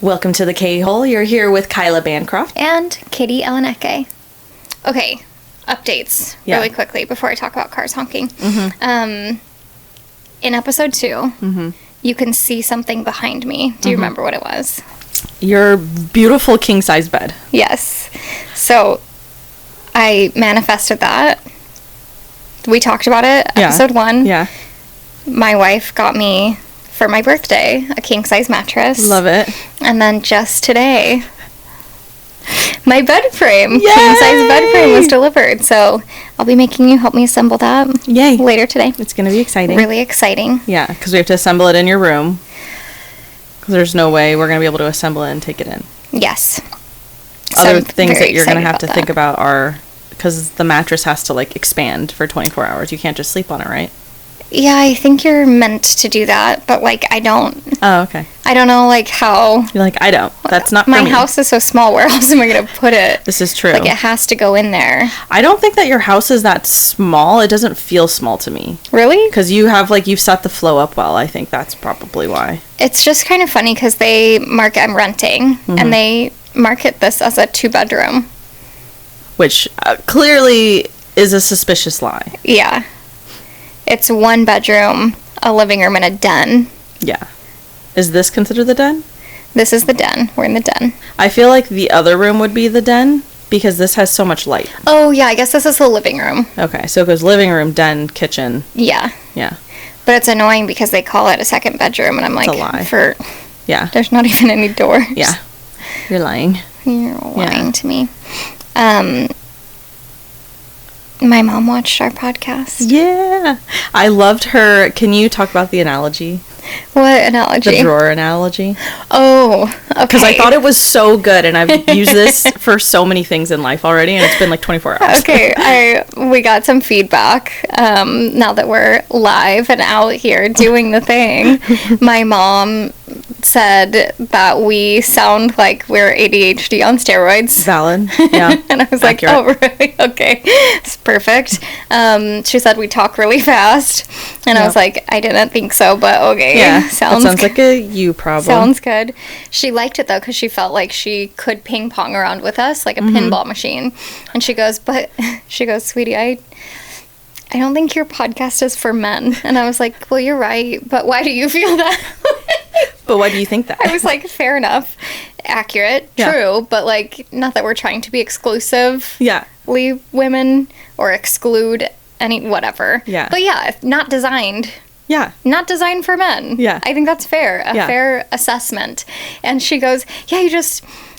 Welcome to the K-Hole. You're here with Kyla Bancroft. And Katie Eleneke. Okay, updates really quickly before I talk about cars honking. Mm-hmm. In episode 2, you can see something behind me. Do you remember what it was? Your beautiful king-size bed. Yes. So, I manifested that. We talked about it, episode 1. Yeah. My wife got me, for my birthday, a king-size mattress. Love it. And then just today, my bed frame, king-size bed frame was delivered. So I'll be making you help me assemble that later today. It's going to be exciting. Really exciting. Yeah, because we have to assemble it in your room. Because there's no way we're going to be able to assemble it and take it in. Yes. Other things that you're going to have to think about are, because the mattress has to, expand for 24 hours. You can't just sleep on it, right? Yeah, I think you're meant to do that, but, I don't. Oh, okay. I don't know, how... You're like, I don't. That's not for my me. house is so small. Where else am I going to put it? This is true. It has to go in there. I don't think that your house is that small. It doesn't feel small to me. Really? Because you have, you've set the flow up well. I think that's probably why. It's just kind of funny because they market... I'm renting, and they market this as a 2-bedroom. Which clearly is a suspicious lie. Yeah. It's 1 bedroom, a living room, and a den. Yeah. Is this considered the den? This is the den. We're in the den. I feel like the other room would be the den because this has so much light. Oh, yeah. I guess this is the living room. Okay. So it goes living room, den, kitchen. Yeah. Yeah. But it's annoying because they call it a 2nd bedroom, and I'm like, it's a lie. Yeah. There's not even any doors. Yeah. You're lying. You're lying to me. My mom watched our podcast. Yeah. I loved her. Can you talk about the analogy? What analogy? The drawer analogy. Oh, okay. Because I thought it was so good, and I've used this for so many things in life already, and it's been 24 hours. Okay, we got some feedback now that we're live and out here doing the thing. My mom said that we sound like we're ADHD on steroids. Valid. Yeah. And I was accurate. Oh, really? Okay. It's perfect. She said we talk really fast. And I was like, I didn't think so, but okay. Yeah. Sounds like a you problem. Sounds good. She liked it, though, because she felt like she could ping pong around with us like a pinball machine. And she goes, sweetie, I don't think your podcast is for men. And I was like, well, you're right. But why do you feel that? But why do you think that? I was like, fair enough. Accurate. True. But, not that we're trying to be exclusive. Yeah. Leave women or exclude any, whatever. Yeah. But yeah, not designed. Yeah. Not designed for men. Yeah. I think that's fair. A fair assessment. And she goes, yeah,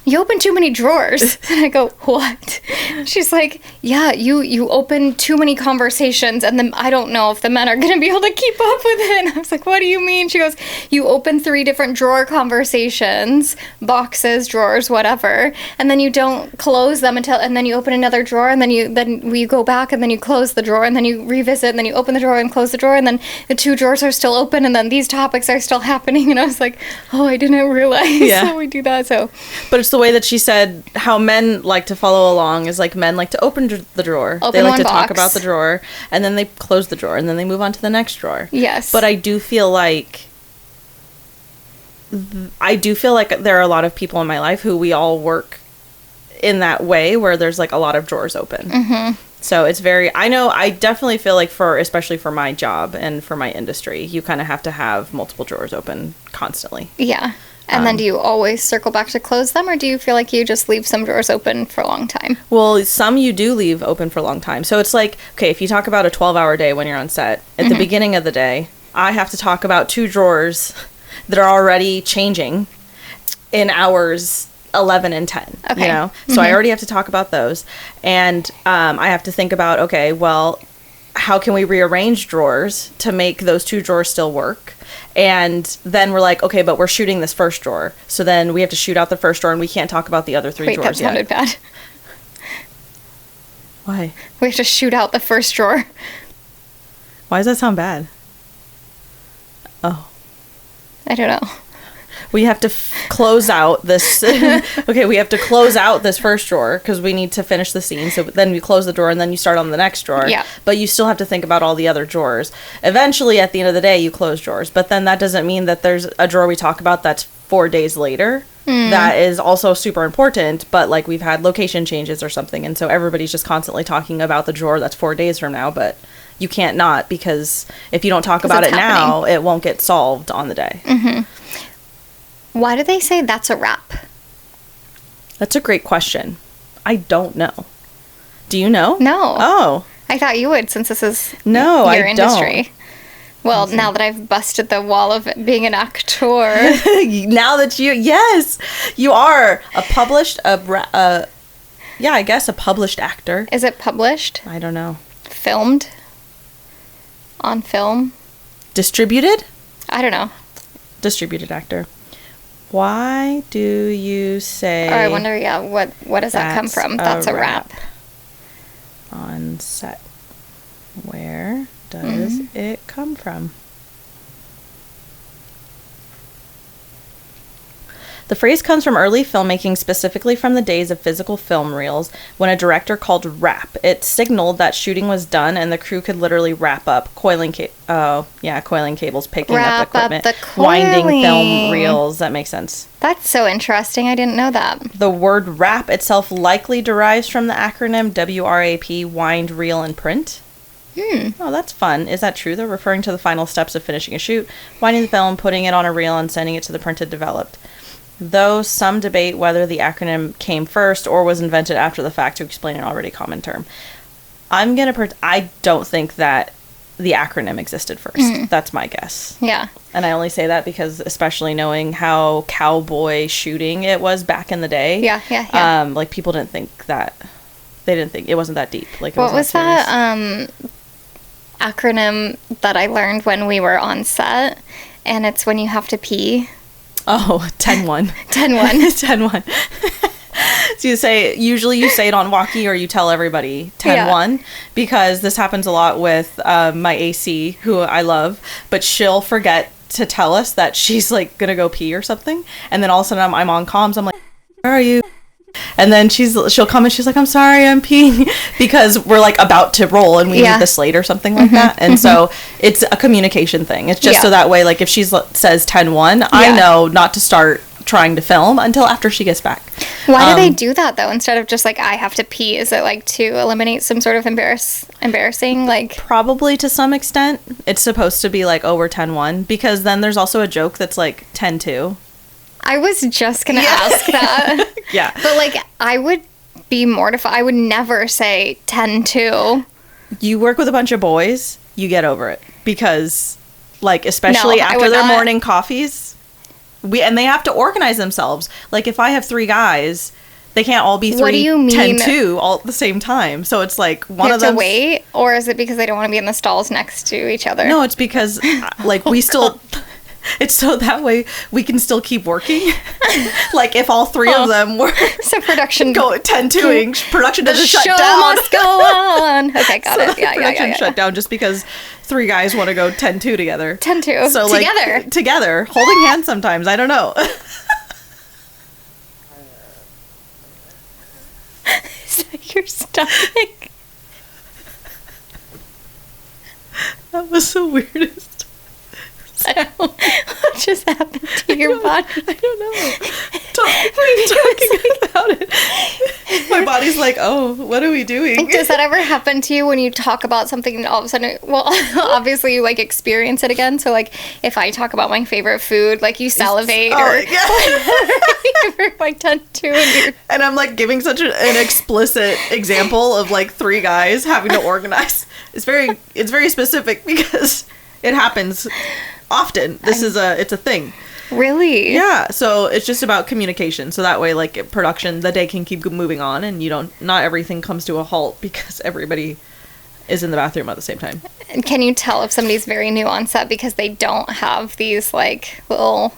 you open too many drawers. And I go, what? She's like, yeah, you open too many conversations, and then I don't know if the men are going to be able to keep up with it. And I was like, what do you mean? She goes, you open 3 different drawer conversations, boxes, drawers, whatever, and then you don't close them and then you open another drawer, and then you go back, and then you close the drawer, and then you revisit, and then you open the drawer and close the drawer, and then the 2 drawers are still open, and then these topics are still happening. And I was like, oh, I didn't realize how we do that. But it's the way that she said how men like to follow along is men like to open the drawer. They like to talk about the drawer, and then they close the drawer, and then they move on to the next drawer. Yes. But I do feel like there are a lot of people in my life who we all work in that way where there's a lot of drawers open. Mm-hmm. So it's I definitely feel like especially for my job and for my industry, you kind of have to have multiple drawers open constantly. Yeah. And then do you always circle back to close them, or do you feel like you just leave some drawers open for a long time? Well, some you do leave open for a long time. So it's okay, if you talk about a 12-hour day when you're on set, at the beginning of the day, I have to talk about 2 drawers that are already changing in hours 11 and 10, okay. So I already have to talk about those. And I have to think about, okay, well, how can we rearrange drawers to make those 2 drawers still work? And then we're like, okay, but we're shooting this first drawer. So then we have to shoot out the first drawer, and we can't talk about the other 3 drawers yet. Wait, that sounded bad. Why? We have to shoot out the first drawer. Why does that sound bad? Oh. I don't know. We have to close out this. Okay, we have to close out this first drawer because we need to finish the scene. So then we close the drawer, and then you start on the next drawer. Yeah. But you still have to think about all the other drawers. Eventually, at the end of the day, you close drawers. But then that doesn't mean that there's a drawer we talk about that's 4 days later. that is also super important, but like we've had location changes or something, and so everybody's just constantly talking about the drawer that's 4 days from now, but you can't not, because if you don't talk about it now, it won't get solved on the day. Why do they say that's a wrap? That's a great question. I don't know. Do you know? No. Oh. I thought you would, since this is your industry. Don't. Well, now that I've busted the wall of being an actor. Now that yes, you are a published, I guess a published actor. Is it published? I don't know. Filmed? On film? Distributed? I don't know. Distributed actor. Why do you say... Or I wonder, what does that come from? That's a wrap. On set. Where does it come from? The phrase comes from early filmmaking, specifically from the days of physical film reels, when a director called wrap. It signaled that shooting was done and the crew could literally wrap up coiling cables, picking up equipment, winding film reels. That makes sense. That's so interesting. I didn't know that. The word wrap itself likely derives from the acronym WRAP, wind, reel, and print. Oh, that's fun. Is that true, though? Referring to the final steps of finishing a shoot, winding the film, putting it on a reel, and sending it to the printed developed. Though some debate whether the acronym came first or was invented after the fact to explain an already common term. I don't think that the acronym existed first. That's my guess. Yeah. And I only say that because, especially knowing how cowboy shooting it was back in the day. Yeah. Like, people didn't think that. They didn't think it wasn't that deep. Like, what was that acronym that I learned when we were on set? And it's when you have to pee. Oh, 10-1. 10-1. 10-1. So usually you say it on walkie, or you tell everybody 10-1, because this happens a lot with my AC, who I love, but she'll forget to tell us that she's like gonna go pee or something, and then all of a sudden I'm on comms, I'm like, where are you? And then she'll come and she's like, I'm sorry, I'm peeing, because we're like about to roll and we need the slate or something like that. And so it's a communication thing. It's just so that way, like if she says 10-1, I know not to start trying to film until after she gets back. Why do they do that, though, instead of just like, I have to pee? Is it like to eliminate some sort of embarrassing, like... Probably to some extent. It's supposed to be like, oh, we're 10-1, because then there's also a joke that's like 10-2. I was just going to ask that. Yeah. But, like, I would be mortified. I would never say 10-2. You work with a bunch of boys, you get over it. Because, like, especially after their morning coffees, they have to organize themselves. Like, if I have 3 guys, they can't all be 10-2 all at the same time. So it's like one of them. To wait? Or is it because they don't want to be in the stalls next to each other? No, it's because, like, we still... It's so that way we can still keep working. Like if all 3 of them were production go 10-2ing, production doesn't shut down. The show must go on. Okay, got it. Yeah, production shut down just because 3 guys want to go 10-2 together. 10-2. So like together, holding hands sometimes. I don't know. Is that your stomach? That was the weirdest. What just happened to your body? I don't know. Talking about it. My body's like, oh, what are we doing? Does that ever happen to you when you talk about something and all of a sudden, well, obviously you like experience it again. So like if I talk about my favorite food, like you salivate or like 10-2 and I'm like giving such an explicit example of like 3 guys having to organize. It's very specific because it happens often. It's a thing. Really? Yeah. So it's just about communication. So that way, like production, the day can keep moving on, and not everything comes to a halt because everybody is in the bathroom at the same time. And can you tell if somebody's very new on set because they don't have these like little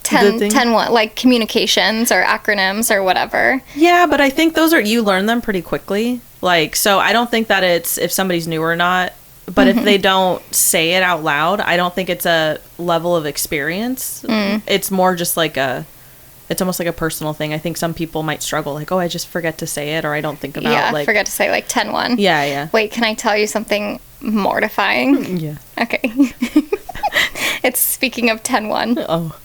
10-1 like communications or acronyms or whatever? Yeah, but I think you learn them pretty quickly. Like, so I don't think that it's if somebody's new or not. But if they don't say it out loud, I don't think it's a level of experience. It's more just like it's almost like a personal thing. I think some people might struggle, like, oh, I just forget to say it, or I don't think about, like... forget to say, like, 10-1. Yeah. Wait, can I tell you something mortifying? Yeah. Okay. It's speaking of 10-1. Oh.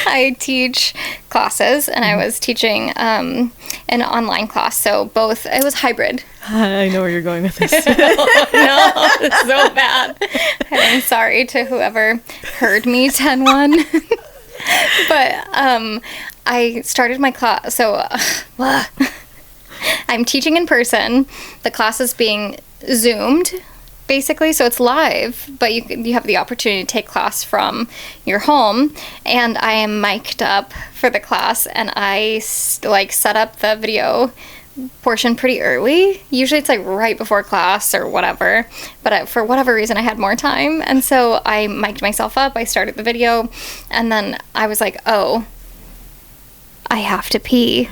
I teach classes, and I was teaching an online class, so both, it was hybrid. I know where you're going with this. No, it's so bad. I'm sorry to whoever heard me 10-1. But I started my class, so I'm teaching in person. The class is being Zoomed, basically, so it's live, but you have the opportunity to take class from your home, and I am mic'd up for the class, and I set up the video portion pretty early. Usually it's like right before class or whatever, but for whatever reason I had more time, and so I mic'd myself up, I started the video, and then I was like, oh, I have to pee.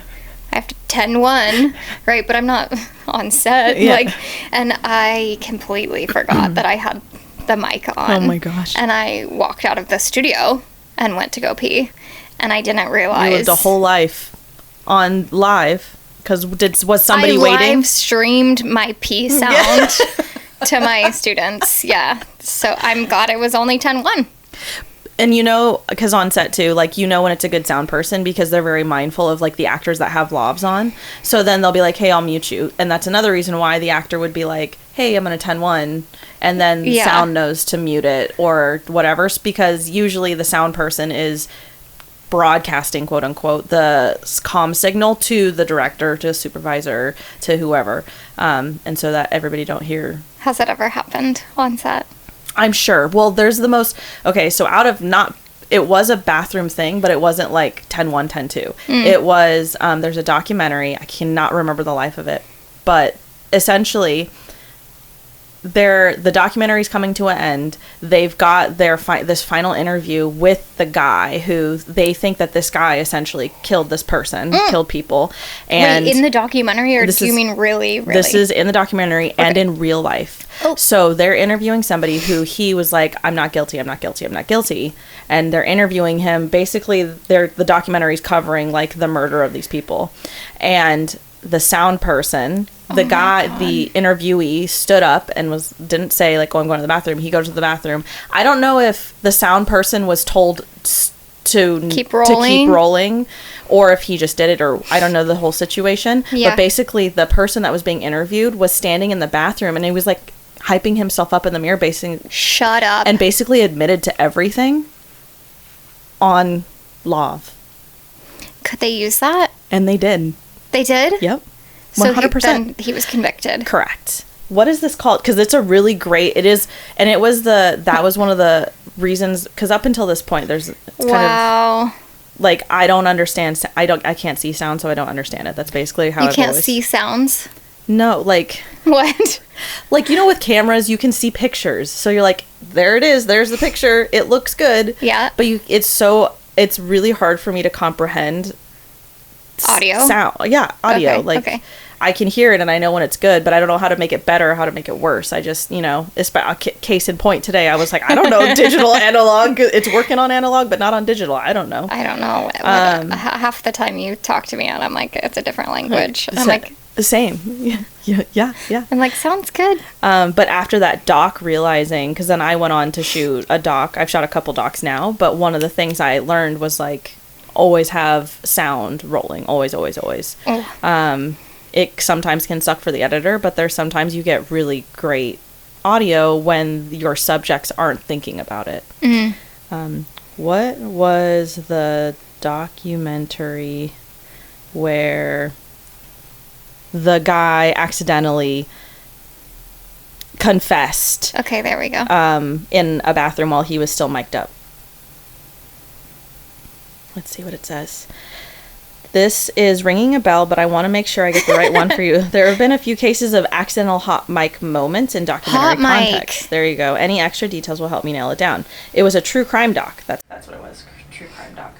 I have to 10-1, right? But I'm not on set. Yeah. And I completely forgot that I had the mic on. Oh my gosh. And I walked out of the studio and went to go pee. And I didn't realize. You lived a whole life on live. Because was somebody waiting? I live streamed my pee sound to my students. Yeah. So I'm glad it was only 10-1. And because on set too, when it's a good sound person, because they're very mindful of the actors that have lavs on. So then they'll be like, hey, I'll mute you. And that's another reason why the actor would be like, hey, I'm going to 10-1. And then sound knows to mute it or whatever. Because usually the sound person is broadcasting, quote unquote, the comm signal to the director, to supervisor, to whoever. And so that everybody don't hear. Has that ever happened on set? I'm sure. Well, there's the most... Okay, so it was a bathroom thing, but it wasn't 10-1, 10-2. It was... there's a documentary. I cannot remember the life of it. But essentially, the documentary's coming to an end. They've got this final interview with the guy who they think that this guy essentially killed this person, killed people. And wait, in the documentary, or do you mean really? This is in the documentary and in real life. Oh. So they're interviewing somebody who he was like, I'm not guilty, I'm not guilty, I'm not guilty. And they're interviewing him. Basically, the documentary's covering the murder of these people. And the sound person, the interviewee stood up and didn't say I'm going to the bathroom. He goes to the bathroom. I don't know if the sound person was told to keep rolling or if he just did it, or I don't know the whole situation. Yeah. But basically the person that was being interviewed was standing in the bathroom and he was hyping himself up in the mirror, basically shut up, and basically admitted to everything on lav. Could they use that? And they did. They did? Yep. 100%. So then he was convicted. Correct. What is this called? Because it's a really great... It is... And that was one of the reasons... Because up until this point, it's kind of... I don't understand... I can't see sound, so I don't understand it. That's basically how you can't see sounds? No, What? With cameras, you can see pictures. So you're there it is. There's the picture. It looks good. Yeah. But it's really hard for me to comprehend... Audio? Sound. Yeah, audio. Okay. I can hear it and I know when it's good, but I don't know how to make it better or how to make it worse. I just, case in point today, I was I don't know, digital, analog. It's working on analog, but not on digital. I don't know. I don't know. Half the time you talk to me and I'm it's a different language. I'm the same. Yeah. I'm sounds good. But after that doc, realizing, because then I went on to shoot a doc. I've shot a couple docs now, but one of the things I learned was always have sound rolling. Always. Oh. It sometimes can suck for the editor, but there's sometimes you get really great audio when your subjects aren't thinking about it. Mm-hmm. What was the documentary where the guy accidentally confessed? Okay, there we go. In a bathroom while he was still mic'd up. Let's see what it says. This is ringing a bell, but I want to make sure I get the right one for you. There have been a few cases of accidental hot mic moments in documentary context. There you go. Any extra details will help me nail it down. It was a true crime doc. That's what it was. True crime doc.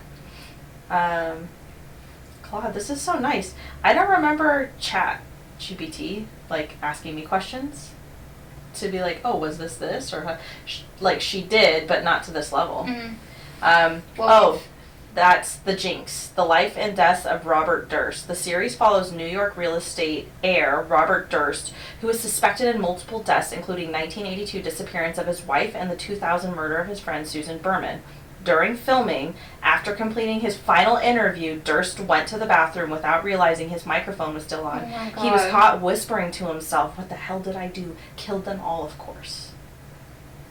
Claude, this is so nice. I don't remember ChatGPT asking me questions to be oh, was this or she did, but not to this level. Mm-hmm. That's The Jinx, The Life and Death of Robert Durst. The series follows New York real estate heir Robert Durst, who is suspected in multiple deaths, including 1982 disappearance of his wife and the 2000 murder of his friend Susan Berman. during filming, after completing his final interview, Durst went to the bathroom without realizing his microphone was still on. Oh my God. He was caught whispering to himself, "What the hell did I do? Killed them all, of course."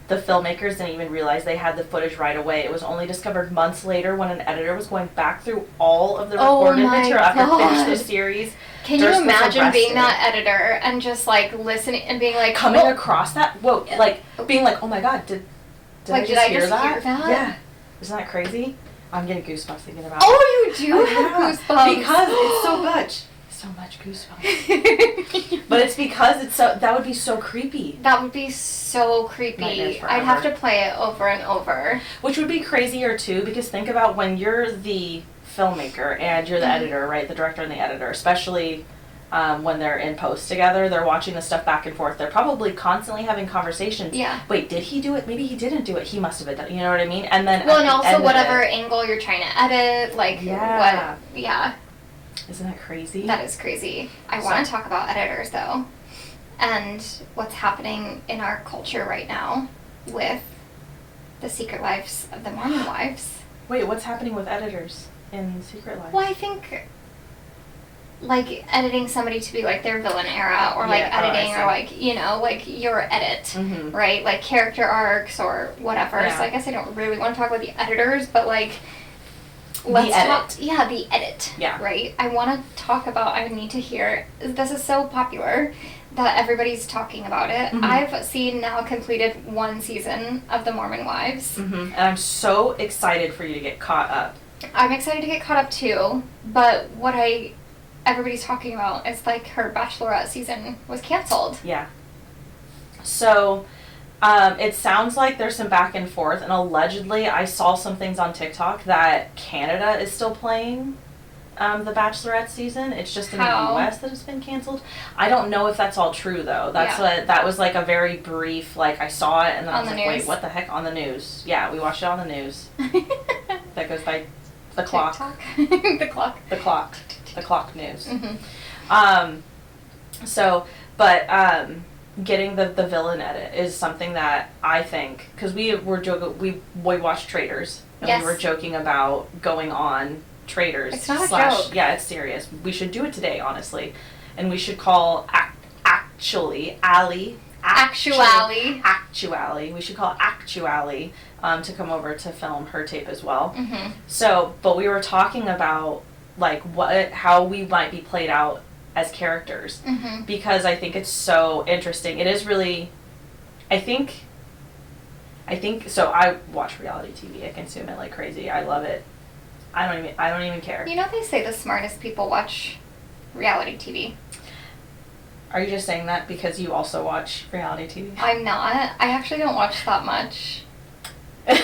The filmmakers didn't even realize they had the footage right away. It was only discovered months later when an editor was going back through all of the recorded material after finishing the series. Can you imagine being that editor and just, like, listening and being like... Coming across that? Whoa, like, being like, oh my God, did I just hear that? Yeah. Isn't that crazy? I'm getting goosebumps thinking about it. Oh, you do have goosebumps. Because it's so much goosebumps. But it's because it's so, that would be so creepy. That would be so creepy. I'd have to play it over and over. Which would be crazier too, because think about when you're the filmmaker and you're the editor, right? The director and the editor, especially when they're in post together, they're watching the stuff back and forth. They're probably constantly having conversations. Yeah. Wait, did he do it? Maybe he didn't do it. He must have done. You know what I mean? And then and also whatever angle you're trying to edit, like yeah. Yeah. Isn't that crazy? That is crazy. I want to talk about editors though, and what's happening in our culture right now with the Secret Lives of the Mormon Wives. Wait, what's happening with editors in Secret Lives? Well, I think, like, editing somebody to be, like, their villain era, or, like, editing, or, like, you know, like, your edit, right? Like, character arcs, or whatever. Yeah. So I guess I don't really want to talk about the editors, but, like, let's talk... Yeah, the edit. Yeah. Right? I want to talk about... I need to hear... This is so popular that everybody's talking about it. I've seen now completed 1 season of The Mormon Wives. And I'm so excited for you to get caught up. I'm excited to get caught up too, but what everybody's talking about is, like, her Bachelorette season was canceled. Yeah. So, it sounds like there's some back and forth, and allegedly I saw some things on TikTok that Canada is still playing the Bachelorette season. it's just in the US that it's been canceled. I don't know if that's all true though. That was like a very brief, like, I saw it and then I was like, wait, what the heck? On the news. Yeah, we watched it on the news. That goes by the clock. The clock news. Getting the villain edit is something that I think, because we watched Traitors, and we were joking about going on Traitors. It's not a joke. Yeah, it's serious. We should do it today, honestly, and we should call Actually. We should call Actually to come over to film her tape as well. So, but we were talking about, like, how we might be played out as characters, because I think it's so interesting. It is really, I think so. I watch reality TV. I consume it like crazy. I love it. I don't even care. You know, they say the smartest people watch reality TV. Are you just saying that because you also watch reality TV? I'm not. I actually don't watch that much. I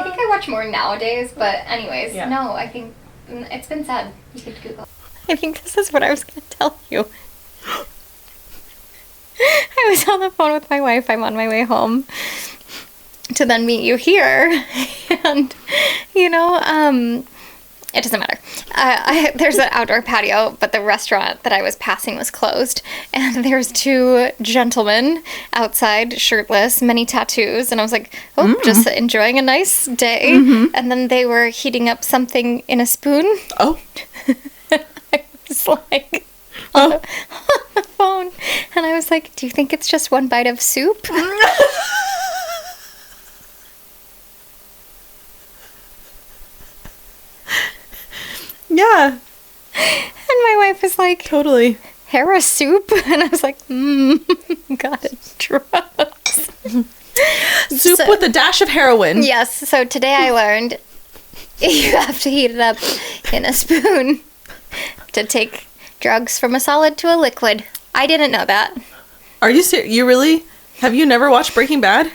think I watch more nowadays, but anyways, no, I think it's been said. You could Google. I think this is what I was going to tell you. I was on the phone with my wife. I'm on my way home to then meet you here. And, you know, it doesn't matter. There's an outdoor patio, but the restaurant that I was passing was closed. And there's 2 gentlemen outside, shirtless, many tattoos. And I was like, just enjoying a nice day. And then they were heating up something in a spoon. Oh. I was like, on the phone. And I was like, do you think it's just one bite of soup? Yeah. And my wife was like, totally. Hera soup? And I was like, got it. Drugs. Soup with a dash of heroin. Yes. So today I learned you have to heat it up in a spoon to take drugs from a solid to a liquid. I didn't know that. Are you serious? You really? Have you never watched Breaking Bad?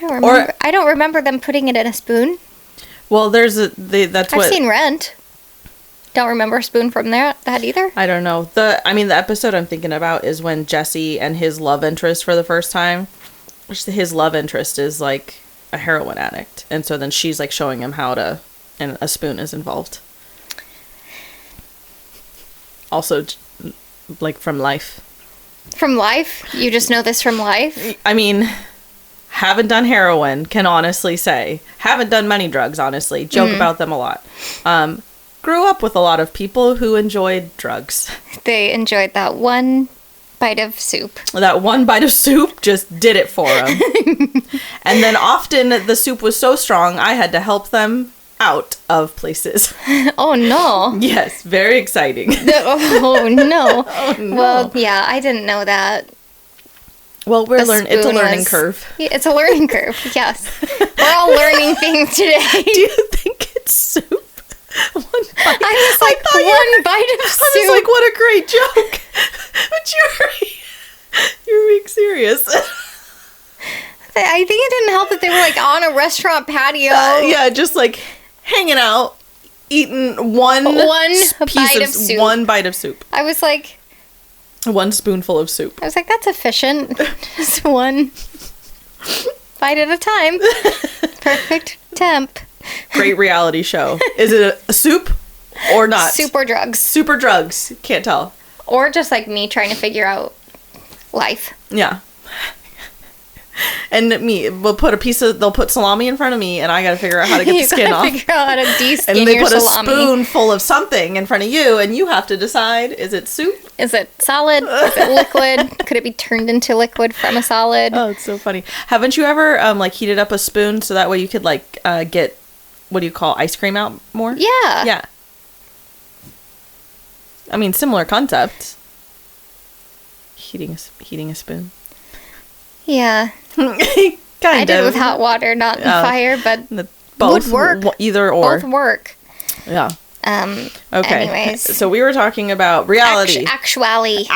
I don't remember them putting it in a spoon. Well, I've seen Rent. Don't remember a spoon from that either. I don't know. The episode I'm thinking about is when Jesse and his love interest for the first time. His love interest is like a heroin addict, and so then she's like showing him how to, and a spoon is involved. Also, like from life. From life? You just know this from life? I mean, haven't done heroin can honestly say, haven't done many drugs, honestly, joke about them a lot. Grew up with a lot of people who enjoyed drugs. They enjoyed that one bite of soup. That one bite of soup just did it for them. And then often the soup was so strong, I had to help them out of places. Oh, no. Yes, very exciting. Oh, no. Oh, no. Well, yeah, I didn't know that. Well, it's a learning curve. Yeah, it's a learning curve, yes. We're all learning things today. Do you think it's soup? One bite. I was like, one bite of soup. I was like, what a great joke. But you're being serious. I think it didn't help that they were like on a restaurant patio. Yeah, just like hanging out, eating one bite of soup. One bite of soup. I was like... One spoonful of soup. I was like, that's efficient. Just one bite at a time. Perfect temp. Great reality show. Is it a soup or not? Soup or drugs. Soup or drugs. Can't tell. Or just like me trying to figure out life. Yeah. And they'll put salami in front of me, and I gotta figure out how to get the skin off. Figure out how to de-skin and they your put salami. a spoonful of something in front of you, and you have to decide: is it soup? Is it solid? Is it liquid? Could it be turned into liquid from a solid? Oh, it's so funny. Haven't you ever heated up a spoon so that way you could get, what do you call, ice cream out more? Yeah. Yeah. I mean, similar concept. Heating a spoon. Yeah. I did it with hot water, not in fire, but both would work. Either or. Both work. Yeah. Okay. Anyways. So we were talking about reality. Actually.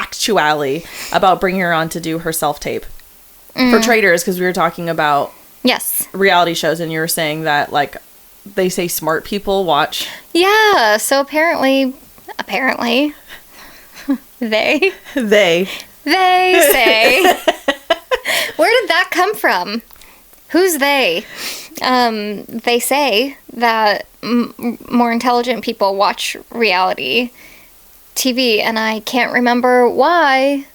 About bringing her on to do her self-tape. For traders, because we were talking about reality shows, and you were saying that, they say smart people watch. Yeah, so apparently, they say... Where did that come from? Who's they? They say that more intelligent people watch reality TV, and I can't remember why,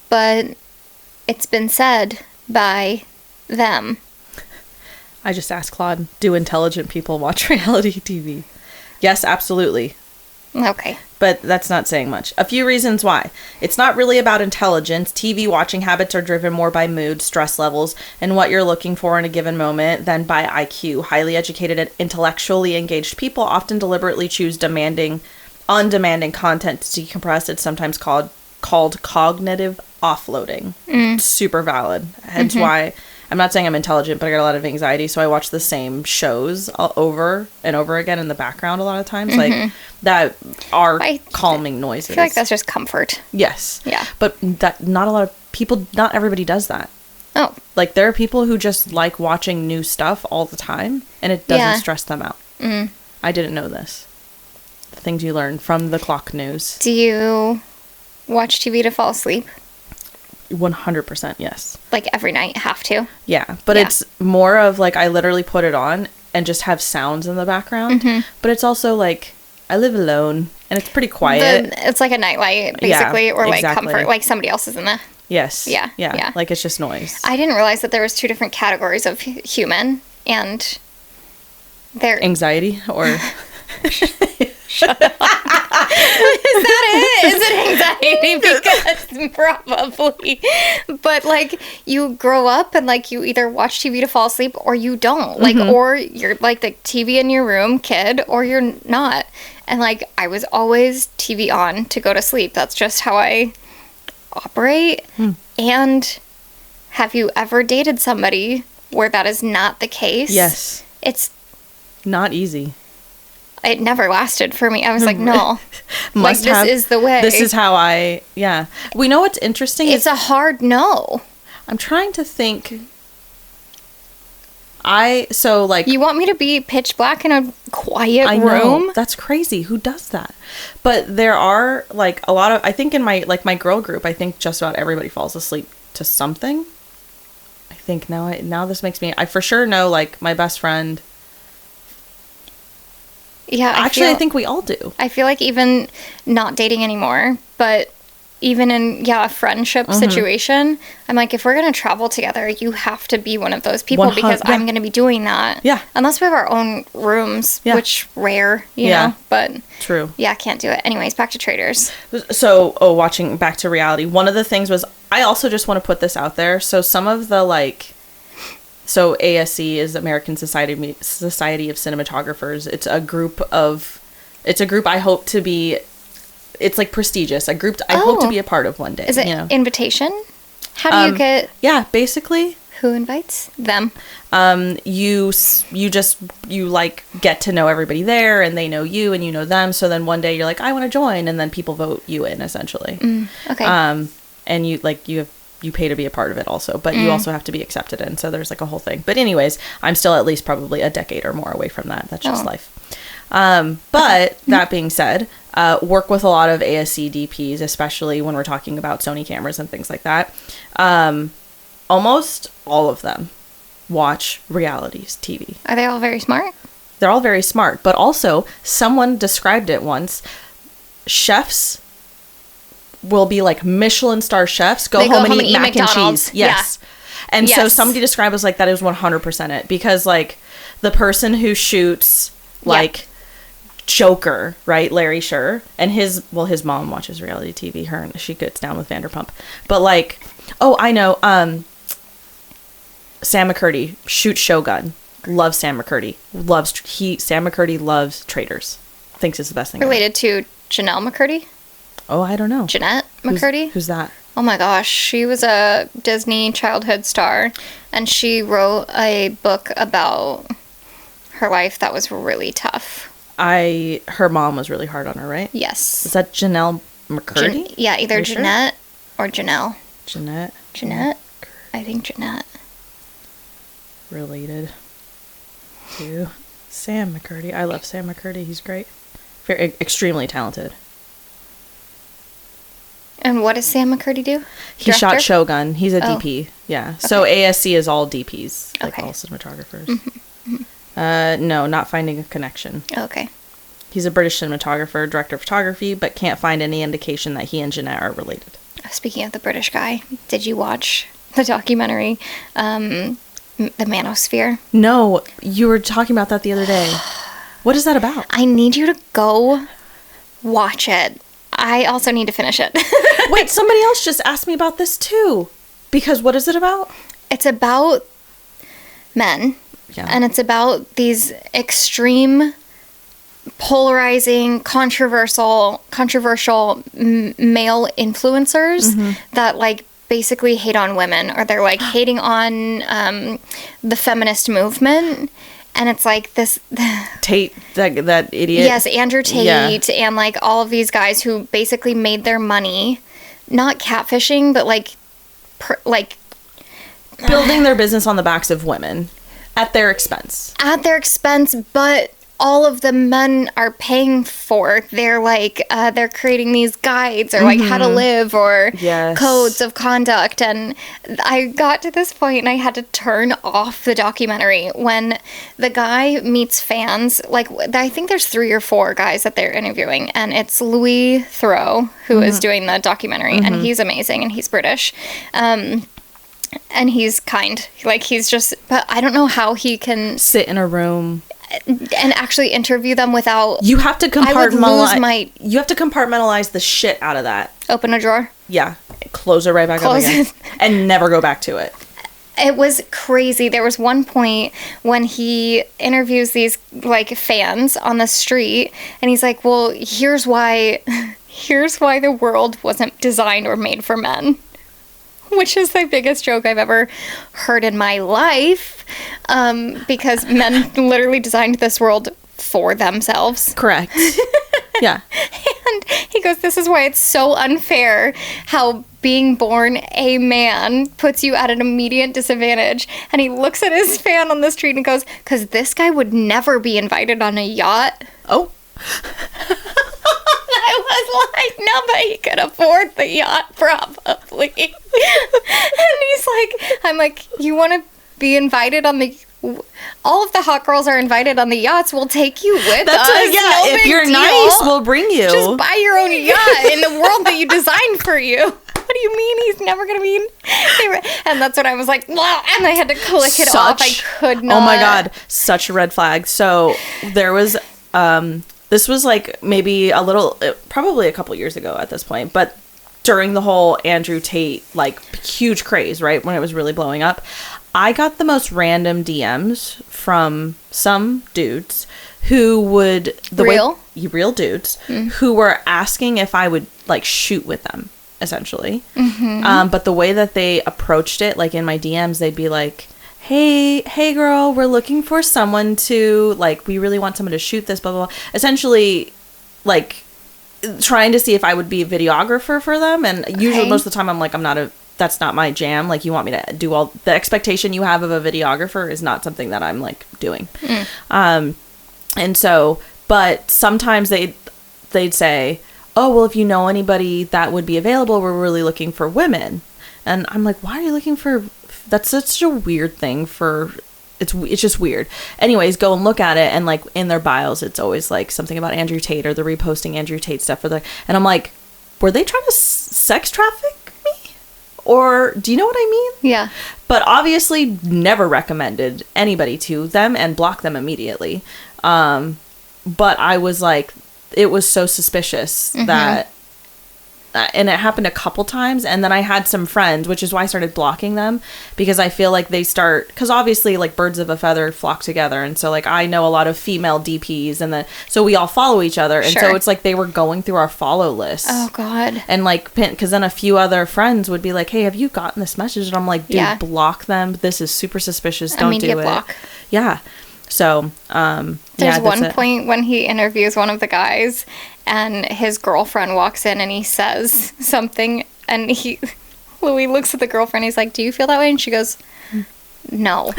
but it's been said by them. I just asked Claude, do intelligent people watch reality TV? Yes, absolutely. Okay. But that's not saying much. A few reasons why. It's not really about intelligence. TV watching habits are driven more by mood, stress levels, and what you're looking for in a given moment than by IQ. Highly educated and intellectually engaged people often deliberately choose undemanding content to decompress. It's sometimes called cognitive offloading. Super valid. Hence why... I'm not saying I'm intelligent, but I got a lot of anxiety, so I watch the same shows over and over again in the background a lot of times, that are calming noises. I feel like that's just comfort. Yes. Yeah. But not everybody does that. Oh. There are people who just like watching new stuff all the time, and it doesn't stress them out. I didn't know this. The things you learn from the clock news. Do you watch TV to fall asleep? 100% yes. Every night, have to? Yeah, but it's more of I literally put it on and just have sounds in the background. But it's also I live alone and it's pretty quiet. It's like a nightlight, basically, or exactly. comfort. Somebody else is in there. Yes. Yeah. It's just noise. I didn't realize that there was two different categories of human, and their anxiety or... Shut up. Is that it? Is it anxiety? Because probably. But you grow up and you either watch TV to fall asleep or you don't. Or you're the TV in your room kid, or you're not. And I was always TV on to go to sleep. That's just how I operate. And have you ever dated somebody where that is not the case? Yes. It's not easy. It never lasted for me. I was like, no. This is the way. This is how we know what's interesting? It's a hard no. I'm trying to think. You want me to be pitch black in a quiet room? Know. That's crazy. Who does that? But there are a lot of, I think in my my girl group, I think just about everybody falls asleep to something. I think now this makes me, I for sure know my best friend. Yeah, I think we all do. I feel even not dating anymore, but even in a friendship situation, I'm like, if we're gonna travel together, you have to be one of those people because I'm gonna be doing that. Yeah. Unless we have our own rooms, which rare, you know. But true. Yeah, can't do it. Anyways, back to traders. So, watching back to reality, one of the things was, I also just want to put this out there. So some of the so ASC is American Society of Cinematographers. It's a group I hope to be. It's like prestigious. A group I hope to be a part of one day. Is it invitation? How do you get? Yeah, basically. Who invites them? You like get to know everybody there, and they know you, and you know them. So then one day you're like, I want to join, and then people vote you in, essentially. Okay. And you pay to be a part of it also, but you also have to be accepted in. So there's like a whole thing. But anyways, I'm still at least probably a decade or more away from that. That's just life. But that being said, work with a lot of ASC DPs, especially when we're talking about Sony cameras and things like that. Almost all of them watch realities TV. Are they all very smart? They're all very smart, but also someone described it once. Chefs will be like Michelin star chefs, go home and eat mac and cheese. Yes. Yeah. And so somebody described us like that is 100% it, because like the person who shoots like Joker, right? Larry Sher, and his mom watches reality TV. She gets down with Vanderpump. But like, I know, Sam McCurdy shoots Shogun. Loves Sam McCurdy. Sam McCurdy loves Traders. Thinks it's the best thing related to Janelle McCurdy. Oh, I don't know. Jeanette McCurdy? Who's that? Oh my gosh. She was a Disney childhood star, and she wrote a book about her life that was really tough. Her mom was really hard on her, right? Yes. Is that Janelle McCurdy? Either Jeanette or Janelle. Jeanette? I think Jeanette. Related to Sam McCurdy. I love Sam McCurdy. He's great. Very extremely talented. And what does Sam McCurdy do? He shot Shogun. He's a DP. Yeah. Okay. So ASC is all DPs, like all cinematographers. No, not finding a connection. Okay. He's a British cinematographer, director of photography, but can't find any indication that he and Jeanette are related. Speaking of the British guy, did you watch the documentary, The Manosphere? No, you were talking about that the other day. What is that about? I need you to go watch it. I also need to finish it. Wait, somebody else just asked me about this too. Because what is it about? It's about men. Yeah. And it's about these extreme, polarizing, controversial male influencers that like basically hate on women, or they're like hating on the feminist movement. And it's like this Tate, that idiot. Yes, Andrew Tate, and like all of these guys who basically made their money, not catfishing, but like building their business on the backs of women at their expense. But all of the men are paying for. They're like, they're creating these guides or like how to live or codes of conduct. And I got to this point and I had to turn off the documentary when the guy meets fans. Like, I think there's 3 or 4 guys that they're interviewing, and it's Louis Theroux who is doing the documentary, and he's amazing, and he's British. And he's kind. Like, he's just, but I don't know how he can sit in a room and actually interview them without. You have to compartmentalize. You have to compartmentalize the shit out of that. Open a drawer. Yeah, close it right back up again, and never go back to it. It was crazy. There was one point when he interviews these like fans on the street, and he's like, "Well, here's why the world wasn't designed or made for men." Which is the biggest joke I've ever heard in my life, because men literally designed this world for themselves. Correct. Yeah. And he goes, this is why it's so unfair how being born a man puts you at an immediate disadvantage. And he looks at his fan on the street and goes, because this guy would never be invited on a yacht. Oh. I was like, no, but he could afford the yacht, probably. And he's like, I'm like, you want to be invited on the all of the hot girls are invited on the yachts. We'll take you with That's us. yeah, No if big you're deal. nice, we'll bring you. Just buy your own yacht in the world that you designed for you. What do you mean he's never gonna be? And that's what I was like, wow, and I had to click it off. I could not. Oh my god, such a red flag. So there was this was like maybe a little, probably a couple years ago at this point, but during the whole Andrew Tate like huge craze, right, when it was really blowing up, I got the most random DMs from some dudes who would real dudes who were asking if I would like shoot with them, essentially. But the way that they approached it, like in my DMs, they'd be like, hey girl, we're looking for someone to like, we really want someone to shoot this, blah blah blah, essentially like trying to see if I would be a videographer for them. And usually most of the time I'm like, that's not my jam. Like, you want me to do all the expectation you have of a videographer is not something that I'm like doing. And so, but sometimes they'd say, oh, well, if you know anybody that would be available, we're really looking for women. And I'm like, why are you looking for, that's such a weird thing for, it's just weird. Anyways, go and look at it, and like in their bios, it's always like something about Andrew Tate, or they're reposting Andrew Tate stuff and I'm like, were they trying to sex traffic me? Or do you know what I mean? Yeah. But obviously never recommended anybody to them and blocked them immediately. But I was like, it was so suspicious that, and it happened a couple times. And then I had some friends, which is why I started blocking them, because I feel like because obviously like birds of a feather flock together. And so like, I know a lot of female DPs, and so we all follow each other. And so it's like they were going through our follow list. Oh God. And like, because then a few other friends would be like, hey, have you gotten this message? And I'm like, dude, block them. This is super suspicious. Don't do it. Block. Yeah. So, there's one point when he interviews one of the guys, and his girlfriend walks in and he says something, and Louis looks at the girlfriend. He's like, do you feel that way? And she goes, no.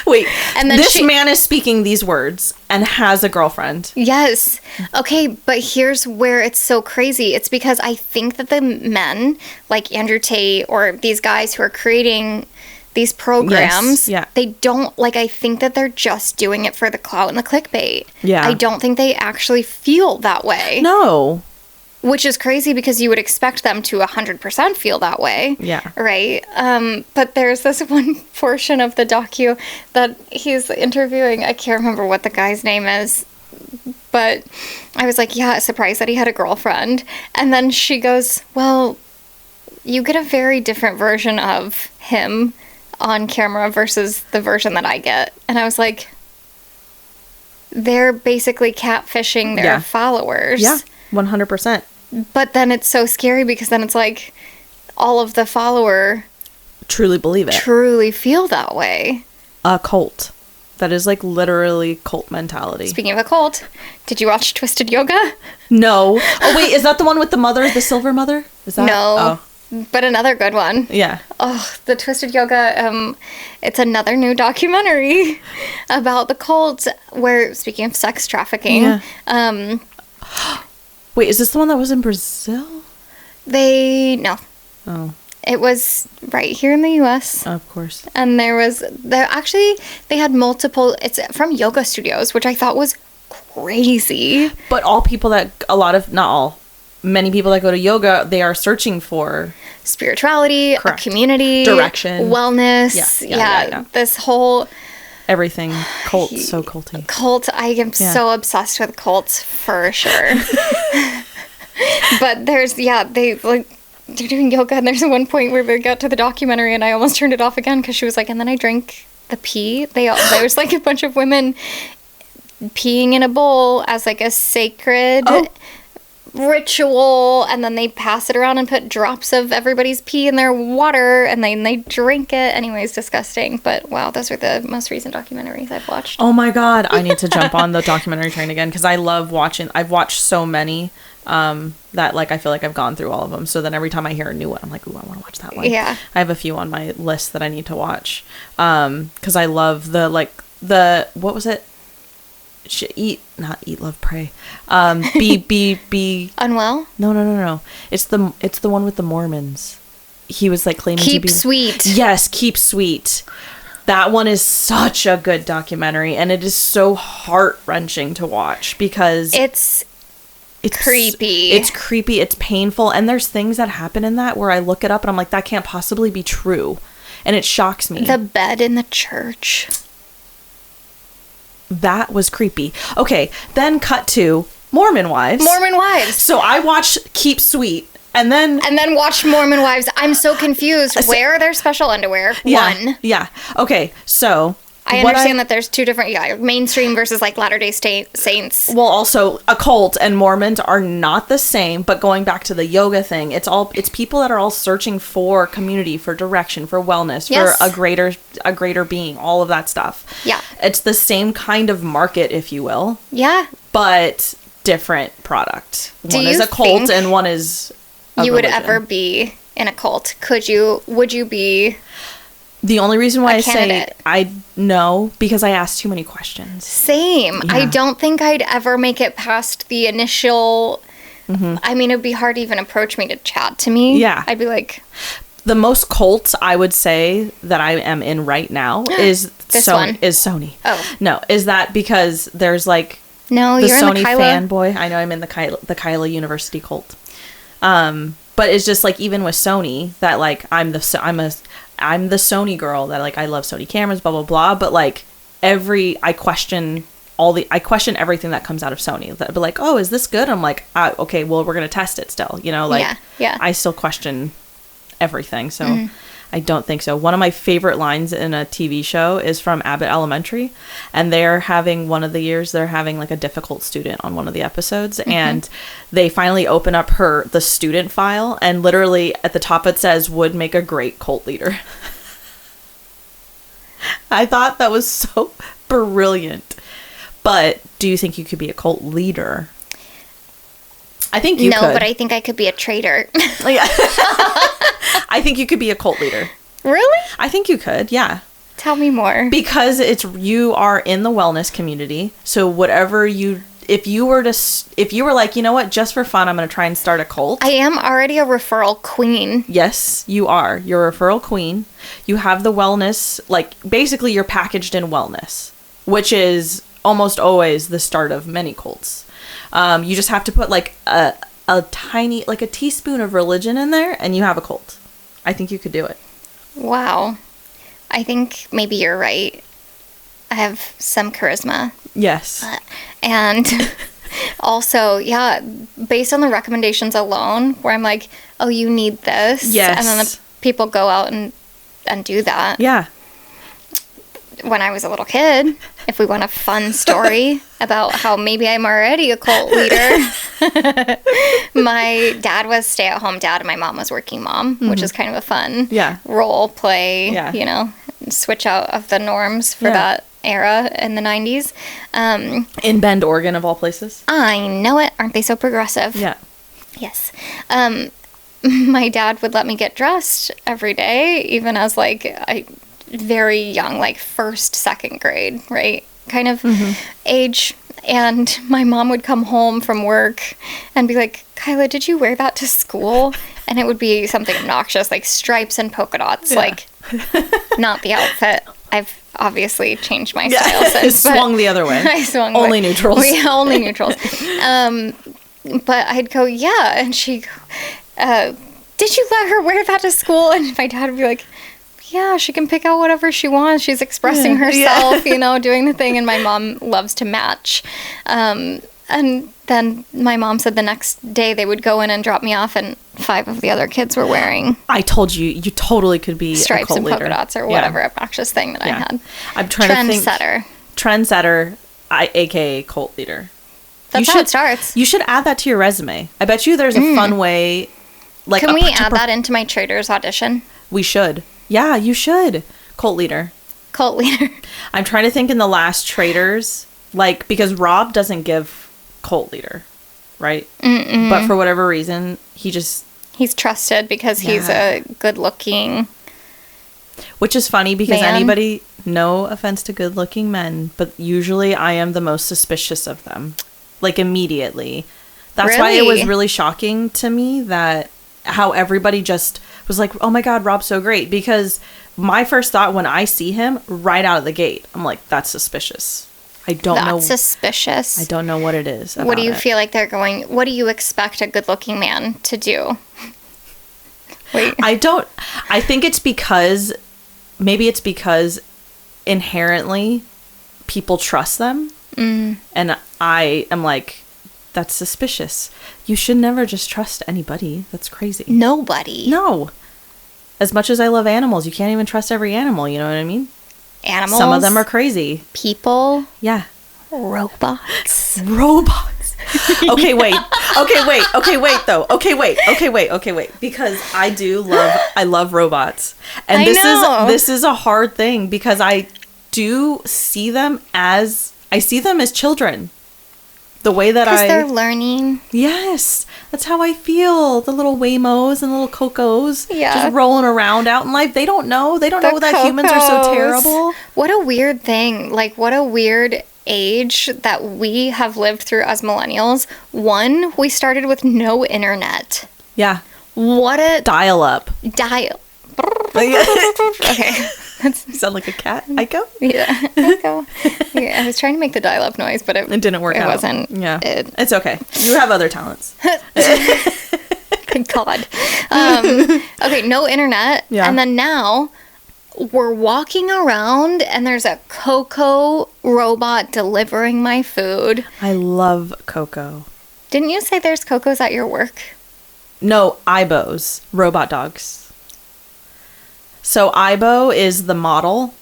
Wait, and then this man is speaking these words and has a girlfriend. Yes. Okay, but here's where it's so crazy. It's because I think that the men, like Andrew Tate, or these guys who are creating these programs, they don't, like, I think that they're just doing it for the clout and the clickbait. Yeah. I don't think they actually feel that way. No. Which is crazy, because you would expect them to 100% feel that way. Yeah. Right? But there's this one portion of the docu that he's interviewing. I can't remember what the guy's name is, but I was like, yeah, surprised that he had a girlfriend. And then she goes, well, you get a very different version of him on camera versus the version that I get. And I was like, they're basically catfishing their followers. Yeah, 100%. But then it's so scary, because then it's like all of the follower truly believe it. Truly feel that way. A cult. That is like literally cult mentality. Speaking of a cult, did you watch Twisted Yoga? No. Oh wait, is that the one with the mother, the silver mother? Is that? No. Oh. But another good one. Yeah. Oh, the Twisted Yoga, it's another new documentary about the cult, where, speaking of sex trafficking, wait, is this the one that was in Brazil? No. Oh. It was right here in the U.S. Of course. And they had multiple, it's from yoga studios, which I thought was crazy. But many people that go to yoga, they are searching for spirituality, a community, direction, wellness. Yeah. This whole everything cult, so culty. Cult. I am so obsessed with cults for sure. But they're doing yoga, and there's one point where they got to the documentary, and I almost turned it off again, because she was like, and then I drank the pee. There's like a bunch of women peeing in a bowl as like a sacred ritual, and then they pass it around and put drops of everybody's pee in their water, and then they drink it. Anyways, disgusting. But wow, those are the most recent documentaries I've watched. Oh my god, I need to jump on the documentary train again, because I love watching. I've watched so many that like I feel like I've gone through all of them. So then every time I hear a new one, I'm like, ooh, I want to watch that one. Yeah, I have a few on my list that I need to watch, because I love the what was it? Not eat, love, pray. Be unwell. No. It's the one with the Mormons. He was like claiming keep to be sweet. Yes, keep sweet. That one is such a good documentary, and it is so heart-wrenching to watch because it's creepy. It's creepy. It's painful. And there's things that happen in that where I look it up and I'm like, that can't possibly be true. And it shocks me. The bed in the church. That was creepy. Okay, then cut to Mormon Wives. Mormon Wives. So I watched Keep Sweet. And then watched Mormon Wives. I'm so confused. Where are their special underwear? One. Yeah. Okay, so I understand that there's two different, mainstream versus like Latter-day Saints. Well, also occult and Mormons are not the same, but going back to the yoga thing, it's people that are all searching for community, for direction, for wellness, yes. for a greater being, all of that stuff. Yeah. It's the same kind of market, if you will. Yeah. But different product. One is you a cult think and one is a you religion. would ever be in a cult? Would you be the only reason why I candidate? say I know because I asked too many questions. Same. Yeah. I don't think I'd ever make it past the initial. I mean, it'd be hard to even approach me to chat to me. Yeah. I'd be like, the most cult I would say that I am in right now is Sony. Oh. No, is that because there's like no, the you're Sony in the Kyla fanboy. I know I'm in the Kyla University cult. But it's just like even with Sony that like I'm the Sony girl that like I love Sony cameras, blah blah blah. But like I question everything that comes out of Sony. That be like, oh, is this good? I'm like, okay, well we're gonna test it still. You know, like yeah. I still question everything. So I don't think so. One of my favorite lines in a TV show is from Abbott Elementary, and they're having like a difficult student on one of the episodes, and they finally open up the student file, and literally at the top it says would make a great cult leader. I thought that was so brilliant. But do you think you could be a cult leader? I think you could. No, but I think I could be a traitor. Yeah. I think you could be a cult leader. Really? I think you could, yeah. Tell me more. Because you are in the wellness community. So if you were like, you know what, just for fun, I'm going to try and start a cult. I am already a referral queen. Yes, you are. You're a referral queen. You have the wellness, like basically you're packaged in wellness, which is almost always the start of many cults. You just have to put like a tiny, like a teaspoon of religion in there and you have a cult. I think you could do it. Wow. I think maybe you're right. I have some charisma. Yes. And also, yeah, based on the recommendations alone, where I'm like, oh, you need this. Yes. And then the people go out and do that. Yeah. When I was a little kid, if we want a fun story about how maybe I'm already a cult leader, my dad was stay-at-home dad and my mom was working mom, which is kind of a fun role play, you know, switch out of the norms for that era in the 90s. In Bend, Oregon, of all places. I know it. Aren't they so progressive? Yeah. Yes. My dad would let me get dressed every day, even as like very young, like first, second grade, right? Kind of age. And my mom would come home from work and be like, Kyla, did you wear that to school? And it would be something obnoxious, like stripes and polka dots, like not the outfit. I've obviously changed my style since. Swung the other way. I swung only neutrals. Yeah, only neutrals. But I'd go, yeah. And she'd go, did you let her wear that to school? And my dad would be like, yeah, she can pick out whatever she wants. She's expressing herself, you know, doing the thing. And my mom loves to match. And then my mom said the next day they would go in and drop me off, and 5 of the other kids were wearing. I told you, you totally could be stripes a cult and leader. polka dots or whatever obnoxious thing that I had. I'm trying to think. Trendsetter, aka cult leader. That's how it starts. You should add that to your resume. I bet you there's a fun way. Like, can we add that into my trader's audition? We should. Yeah, you should. Cult leader. Cult leader. I'm trying to think in the last Traders, like, because Rob doesn't give cult leader, right? But for whatever reason, he's trusted because he's a good-looking which is funny because man. Anybody, no offense to good-looking men, but usually I am the most suspicious of them, like immediately. That's why it was really shocking to me that how everybody just was like, oh my God, Rob's so great. Because my first thought when I see him right out of the gate, I'm like, that's suspicious. I don't know. That's suspicious. I don't know what it is. What do you feel like they're going? What do you expect a good-looking man to do? Wait. I think it's because, maybe it's because inherently people trust them. And I am like, that's suspicious. You should never just trust anybody. That's crazy. Nobody. No. As much as I love animals, you can't even trust every animal. You know what I mean? Animals. Some of them are crazy. People. Yeah. Robots. Okay, wait. Okay, wait. Because I love robots. And this is a hard thing because I do see them as children. The way that Because they're learning. Yes. That's how I feel. The little Waymos and little Cocos. Yeah. Just rolling around out in life. They don't know. They don't know that humans are so terrible. What a weird thing. Like, what a weird age that we have lived through as millennials. One, we started with no internet. Yeah. What a... Dial-up. Okay. You sound like a cat. Echo? Yeah. Echo. Yeah, I was trying to make the dial-up noise, but it didn't work out. It wasn't. Yeah. It's okay. You have other talents. Thank God. Okay, no internet. Yeah. And then now we're walking around and there's a Coco robot delivering my food. I love Coco. Didn't you say there's Cocos at your work? No, Ibos. Robot dogs. So Ibo is the model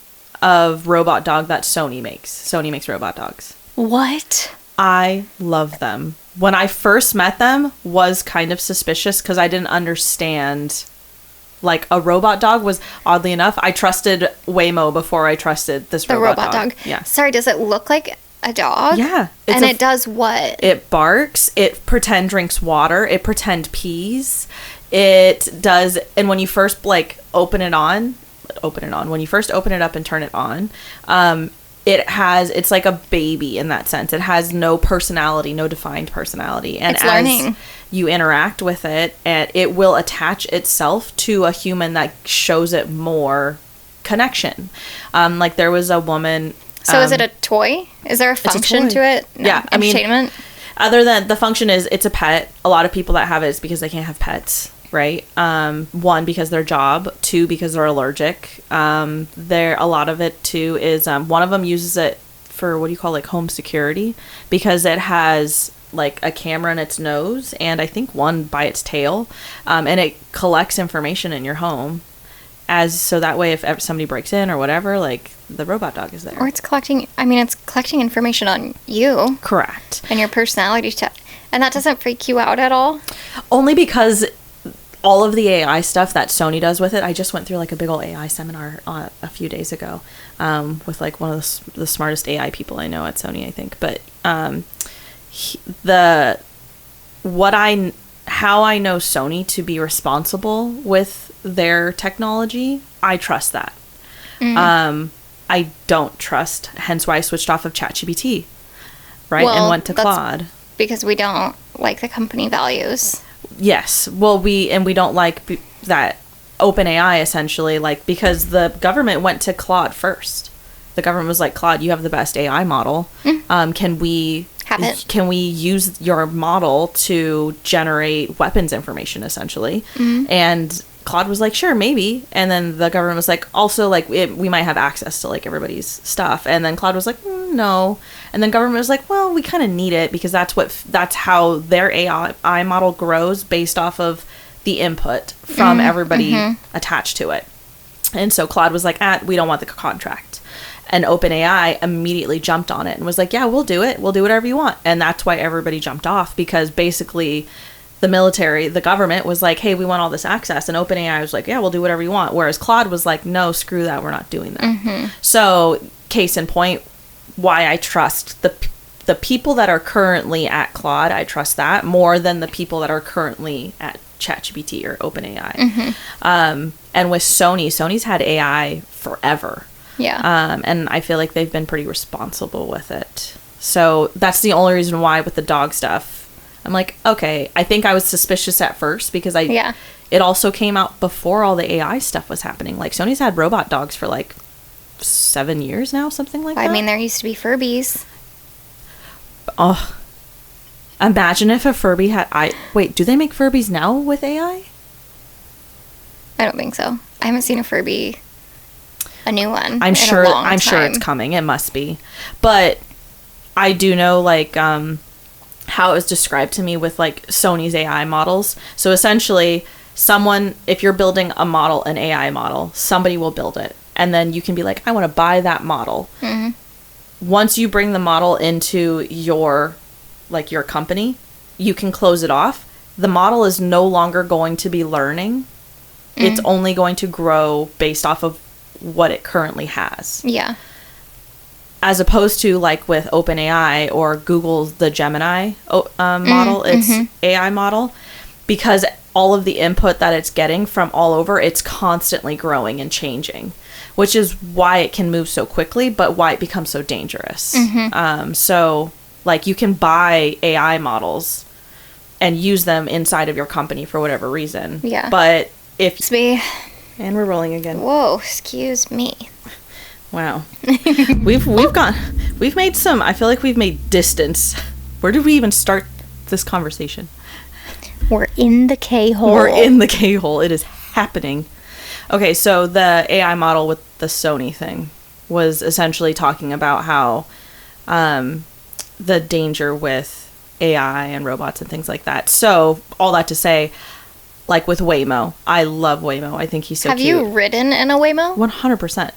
of robot dog that Sony makes. Sony makes robot dogs. What? I love them. When I first met them, was kind of suspicious because I didn't understand. Like, a robot dog was, oddly enough, I trusted Waymo before I trusted this robot dog. Yeah. Sorry, does it look like a dog? Yeah. And it does what? It barks. It pretend drinks water. It pretend pees. It does, and when you first open it on, when you first open it up and turn it on, it's like a baby in that sense. It has no personality, no defined personality. And it's learning. You interact with it, and it will attach itself to a human that shows it more connection. Like there was a woman. So is it a toy? Is there a function to it? No. Yeah. Entertainment? Other than the function is it's a pet. A lot of people that have it is because they can't have pets. Right. One, because their job. Two, because they're allergic. A lot of it too is one of them uses it for what do you call home security because it has a camera in its nose and I think one by its tail, and it collects information in your home so that way if somebody breaks in or whatever, the robot dog is there. Or it's collecting information on you. Correct. And your personality and that doesn't freak you out at all? Only because all of the AI stuff that Sony does with it, I just went through a big old AI seminar a few days ago with one of the smartest AI people I know at Sony, I think. But how I know Sony to be responsible with their technology, I trust that. I don't trust, hence why I switched off of ChatGPT, right, and went to Claude. Because we don't like the company values. Yes. Well, we don't like that OpenAI essentially, because the government went to Claude first. The government was like, Claude, you have the best AI model. Can we use your model to generate weapons information essentially? And Claude was like, sure, maybe. And then the government was like, also we might have access to everybody's stuff. And then Claude was like, no. And then government was like, well, we kind of need it because that's how their AI model grows based off of the input from everybody attached to it. And so Claude was like, we don't want the contract. And OpenAI immediately jumped on it and was like, yeah, we'll do it. We'll do whatever you want. And that's why everybody jumped off because basically the military, the government was like, hey, we want all this access. And OpenAI was like, yeah, we'll do whatever you want. Whereas Claude was like, no, screw that. We're not doing that. So case in point, why I trust the people that are currently at Claude, I trust that more than the people that are currently at ChatGPT or OpenAI. And with Sony's had AI forever. Yeah. And I feel like they've been pretty responsible with it. So that's the only reason why with the dog stuff, I'm like, okay, I think I was suspicious at first because it also came out before all the AI stuff was happening. Like, Sony's had robot dogs for like 7 years now, something like that. I mean, there used to be Furbies. Oh, imagine if a Furby had... Wait, do they make Furbies now with AI? I don't think so. I haven't seen a Furby, a new one. I'm sure it's coming. It must be. But I do know, like, how it was described to me with, like, Sony's AI models. So essentially, if you're building a model, an AI model, somebody will build it. And then you can be like, I want to buy that model. Mm-hmm. Once you bring the model into your company, you can close it off. The model is no longer going to be learning. It's only going to grow based off of what it currently has. Yeah. As opposed to, like, with OpenAI or Google's the Gemini model, its AI model, because all of the input that it's getting from all over, it's constantly growing and changing, which is why it can move so quickly, but why it becomes so dangerous. So, like, you can buy AI models and use them inside of your company for whatever reason. Yeah. But if... It's me. And we're rolling again. Whoa, excuse me. Wow. We've made some, I feel like we've made distance. Where did we even start this conversation? We're in the K-hole. We're in the K-hole. It is happening. Okay, so the AI model with the Sony thing was essentially talking about how the danger with AI and robots and things like that. So, all that to say, like with Waymo, I love Waymo. I think he's so cute. Have you ridden in a Waymo? 100%.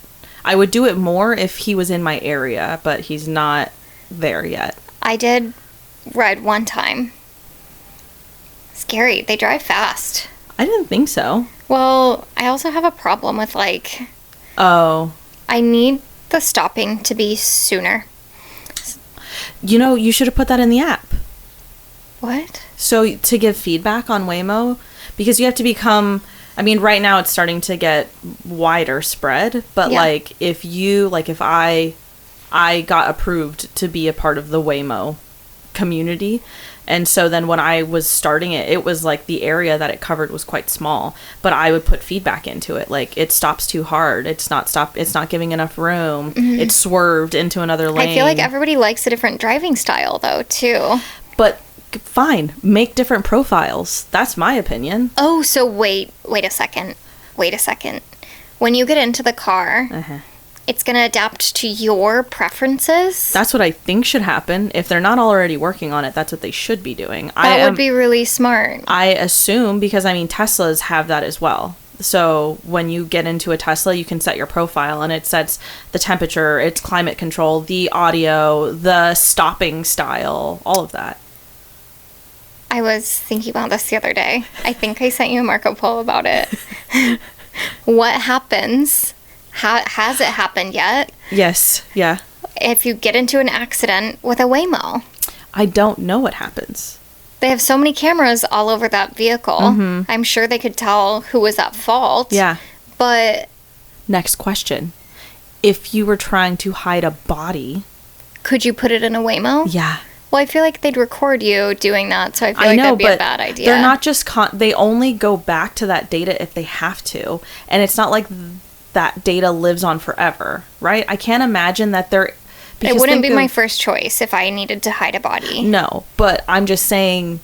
I would do it more if he was in my area, but he's not there yet. I did ride one time. Scary. They drive fast. I didn't think so. Well, I also have a problem with, like... Oh. I need the stopping to be sooner. You know, you should have put that in the app. What? So, to give feedback on Waymo, because you have to become... I mean, right now it's starting to get wider spread, but yeah. if I got approved to be a part of the Waymo community, and so then when I was starting it was like the area that it covered was quite small, but I would put feedback into it, like it stops too hard, it's not giving enough room, it swerved into another lane. I feel like everybody likes a different driving style though, too. But fine, make different profiles. That's my opinion. Oh, so wait a second. When you get into the car, it's going to adapt to your preferences? That's what I think should happen. If they're not already working on it, that's what they should be doing. That would be really smart. I assume, because I mean, Teslas have that as well. So when you get into a Tesla, you can set your profile and it sets the temperature, its climate control, the audio, the stopping style, all of that. I was thinking about this the other day. I think I sent you a Marco Polo about it. What happens? Has it happened yet? Yes, yeah. If you get into an accident with a Waymo. I don't know what happens. They have so many cameras all over that vehicle. I'm sure they could tell who was at fault. Yeah. But... Next question. If you were trying to hide a body... Could you put it in a Waymo? Yeah. Well, I feel like they'd record you doing that, so I feel like that'd be a bad idea. They're not just... they only go back to that data if they have to. And it's not like that data lives on forever, right? I can't imagine that they're... It wouldn't be my first choice if I needed to hide a body. No, but I'm just saying,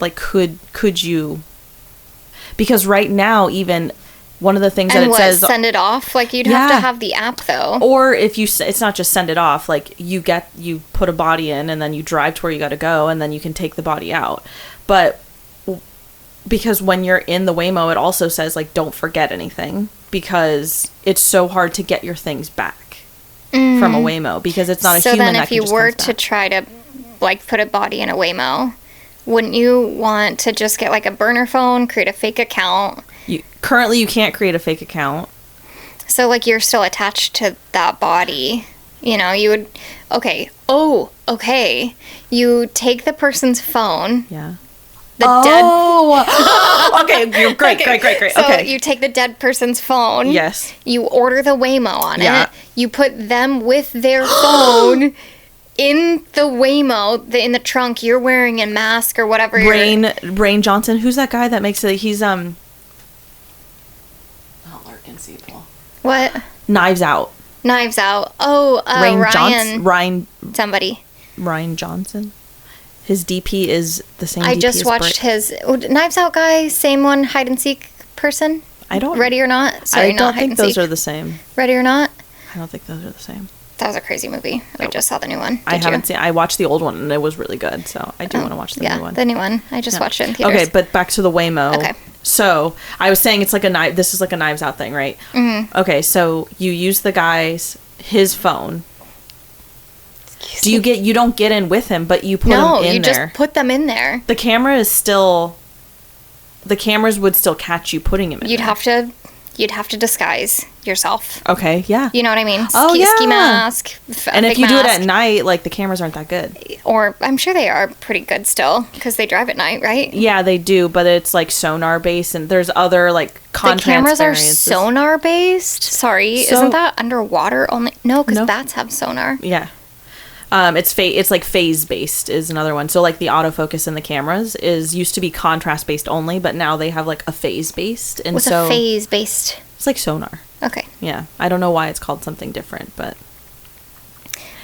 like, could you... Because right now, even... One of the things that it says... send it off? Like, you'd have to have the app, though. Or if you... It's not just send it off. Like, you put a body in, and then you drive to where you got to go, and then you can take the body out. But... Because when you're in the Waymo, it also says, like, don't forget anything. Because it's so hard to get your things back from a Waymo. Because it's not a human that can just So then if you were to try to, like, put a body in a Waymo, wouldn't you want to just get, like, a burner phone, create a fake account... Currently, you can't create a fake account. So, like, you're still attached to that body. You know, you would... Okay. Oh, okay. You take the person's phone. Yeah. Dead... Okay, you're great, okay. Great. So, okay. you take the dead person's phone. Yes. You order the Waymo on it. You put them with their phone in the Waymo, in the trunk, you're wearing a mask or whatever. Rain Johnson. Who's that guy that makes it? He's not Larkin Sequel. What? Knives Out. Knives Out. Oh, Ryan. Somebody. Ryan Johnson. His DP is the same. I DP just watched his Knives Out guy. Same one. Hide and seek person. I don't. Ready or Not. Sorry, I don't not think hide and those seek. are the same. Ready or Not. I don't think those are the same. That was a crazy movie. I just saw the new one. I haven't seen. I watched the old one and it was really good. So I do want to watch the new one. The new one. I just watched it in theaters. Okay, but back to the Waymo. Okay. So I was saying it's like a knife. This is like a Knives Out thing, right? Mm-hmm. Okay, so you use his phone. You don't get in with him, but you put them in there. No, you just put them in there. The cameras would still catch you putting him in there. You'd have to disguise yourself. Okay, yeah. You know what I mean? Yeah. Ski mask. And if you do it at night, like, the cameras aren't that good. Or I'm sure they are pretty good still, because they drive at night, right? Yeah, they do, but it's like sonar based, and there's other like contrast. The cameras are sonar based. Sorry, isn't that underwater only? No, because bats have sonar. Yeah. It's like phase based is another one. So like the autofocus in the cameras used to be contrast based only, but now they have like a phase based. And what's a phase based? It's like sonar. Okay. Yeah, I don't know why it's called something different, but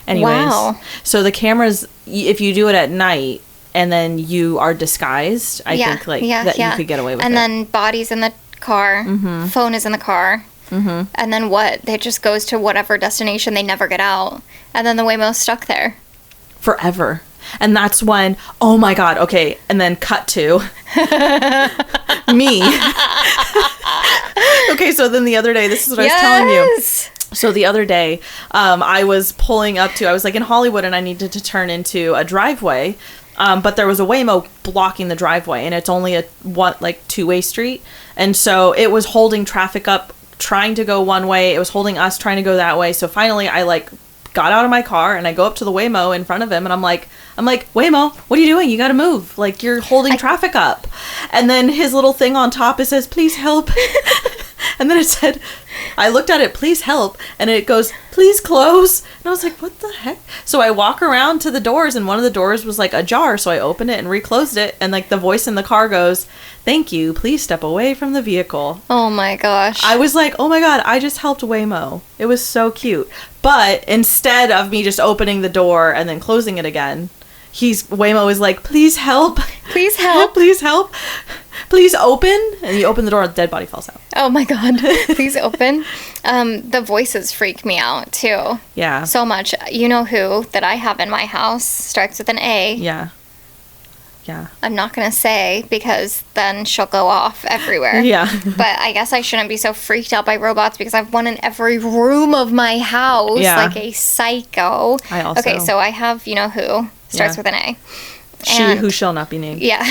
anyways. Wow. So the cameras, if you do it at night and then you are disguised, I think you could get away with it. And then body's in the car, phone is in the car. Mm-hmm. And then what? It just goes to whatever destination. They never get out. And then the Waymo's stuck there. Forever. And that's when, oh my God, okay. And then cut to me. Okay, so then the other day, this is what I was telling you. So the other day, I was I was like in Hollywood and I needed to turn into a driveway. But there was a Waymo blocking the driveway and it's only a two-way street. And so it was holding traffic up, trying to go one way. It was holding us trying to go that way. So finally I got out of my car and I go up to the Waymo in front of him and I'm like, Waymo, what are you doing? You got to move. Like, you're holding traffic up. And then his little thing on top, it says, please help. And then it said, I looked at it, please help. And it goes, please close. And I was like, what the heck? So I walk around to the doors and one of the doors was like ajar. So I opened it and reclosed it. And like the voice in the car goes, thank you. Please step away from the vehicle. Oh my gosh. I was like, oh my God, I just helped Waymo. It was so cute. But instead of me just opening the door and then closing it again, Waymo is like, please help. Please help. Please help. Please open. And you open the door, the dead body falls out. Oh my God. Please open. The voices freak me out too. Yeah. So much. You know who that I have in my house starts with an A. Yeah. Yeah. I'm not going to say because then she'll go off everywhere. Yeah. But I guess I shouldn't be so freaked out by robots because I've one in every room of my house like a psycho. I also. Okay, so I have you know who starts with an A. Who shall not be named. Yeah.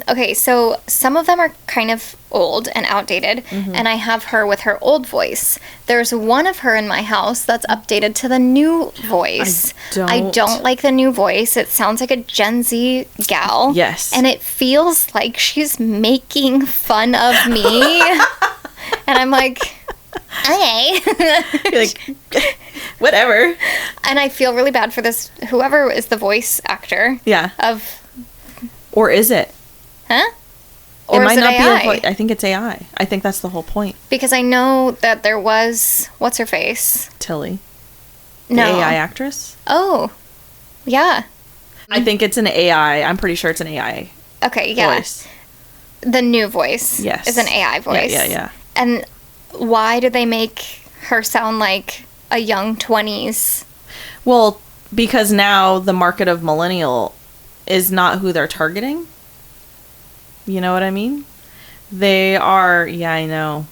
Okay, so some of them are kind of old and outdated, and I have her with her old voice. There's one of her in my house that's updated to the new voice. I don't like the new voice. It sounds like a Gen Z gal. Yes. And it feels like she's making fun of me. And I'm like, okay. You're like, whatever. And I feel really bad for this, whoever is the voice actor. Yeah. Or is it? Huh? Or it might not AI? be a voice. I think it's AI. I think that's the whole point. Because I know that there was, what's her face? Tilly. The AI actress? Oh. Yeah. I think it's an AI. I'm pretty sure it's an AI. Okay, yeah. Voice. The new voice is an AI voice. Yeah. And why do they make her sound like a young 20s? Well, because now the market of millennial is not who they're targeting. You know what I mean? They are, I know.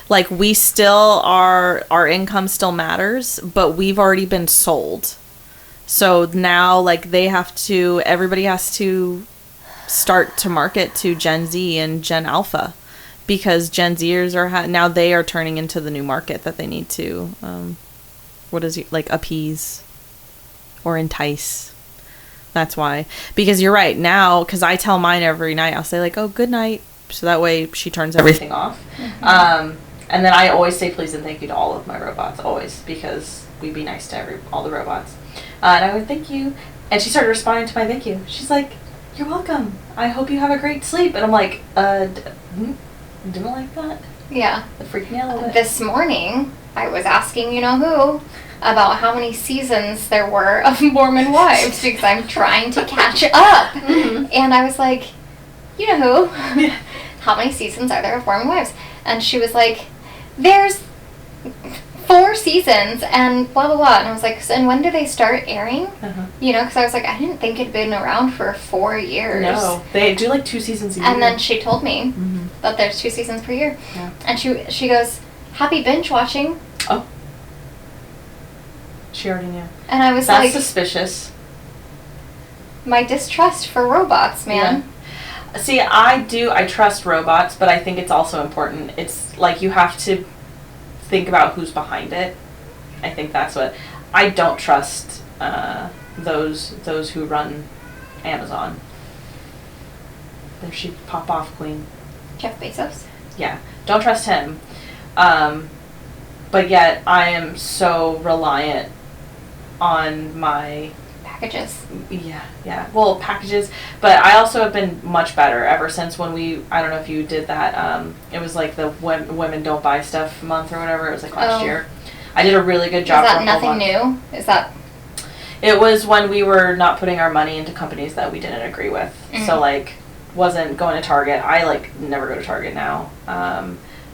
Like, we still are, our income still matters, but we've already been sold. So now, like, everybody has to start to market to Gen Z and Gen Alpha. Because Gen Zers now they are turning into the new market that they need to, appease or entice. That's why. Because you're right, now, because I tell mine every night, I'll say like, oh, good night. So that way she turns everything off. Mm-hmm. And then I always say please and thank you to all of my robots, always, because we be nice to all the robots. And I went, thank you. And she started responding to my thank you. She's like, you're welcome. I hope you have a great sleep. And I'm like, didn't like that. Yeah. It freaked me out a little bit. This morning, I was asking you know who about how many seasons there were of Mormon Wives because I'm trying to catch up. Mm-hmm. And I was like, you know who? Yeah. How many seasons are there of Mormon Wives? And she was like, there's 4 seasons and blah, blah, blah. And I was like, so, and when do they start airing? Uh-huh. You know, because I was like, I didn't think it'd been around for 4 years. No, they do like 2 seasons a year. And then she told me that there's 2 seasons per year. Yeah. And she goes, happy binge watching. Oh. She already knew. And I was That's like, suspicious. my distrust for robots, man. Yeah. See, I trust robots, but I think it's also important. It's like you have to think about who's behind it. I think that's what I don't trust those who run Amazon. There she pop off queen. Jeff Bezos. Yeah, don't trust him. But yet I am so reliant on my Packages. Yeah. Well, packages, but I also have been much better ever since when I don't know if you did that, it was like the Women Don't Buy Stuff month or whatever, it was like last year. I did a really good job. Is that nothing new? Is that... It was when we were not putting our money into companies that we didn't agree with. Mm-hmm. So, like, wasn't going to Target. I, like, never go to Target now.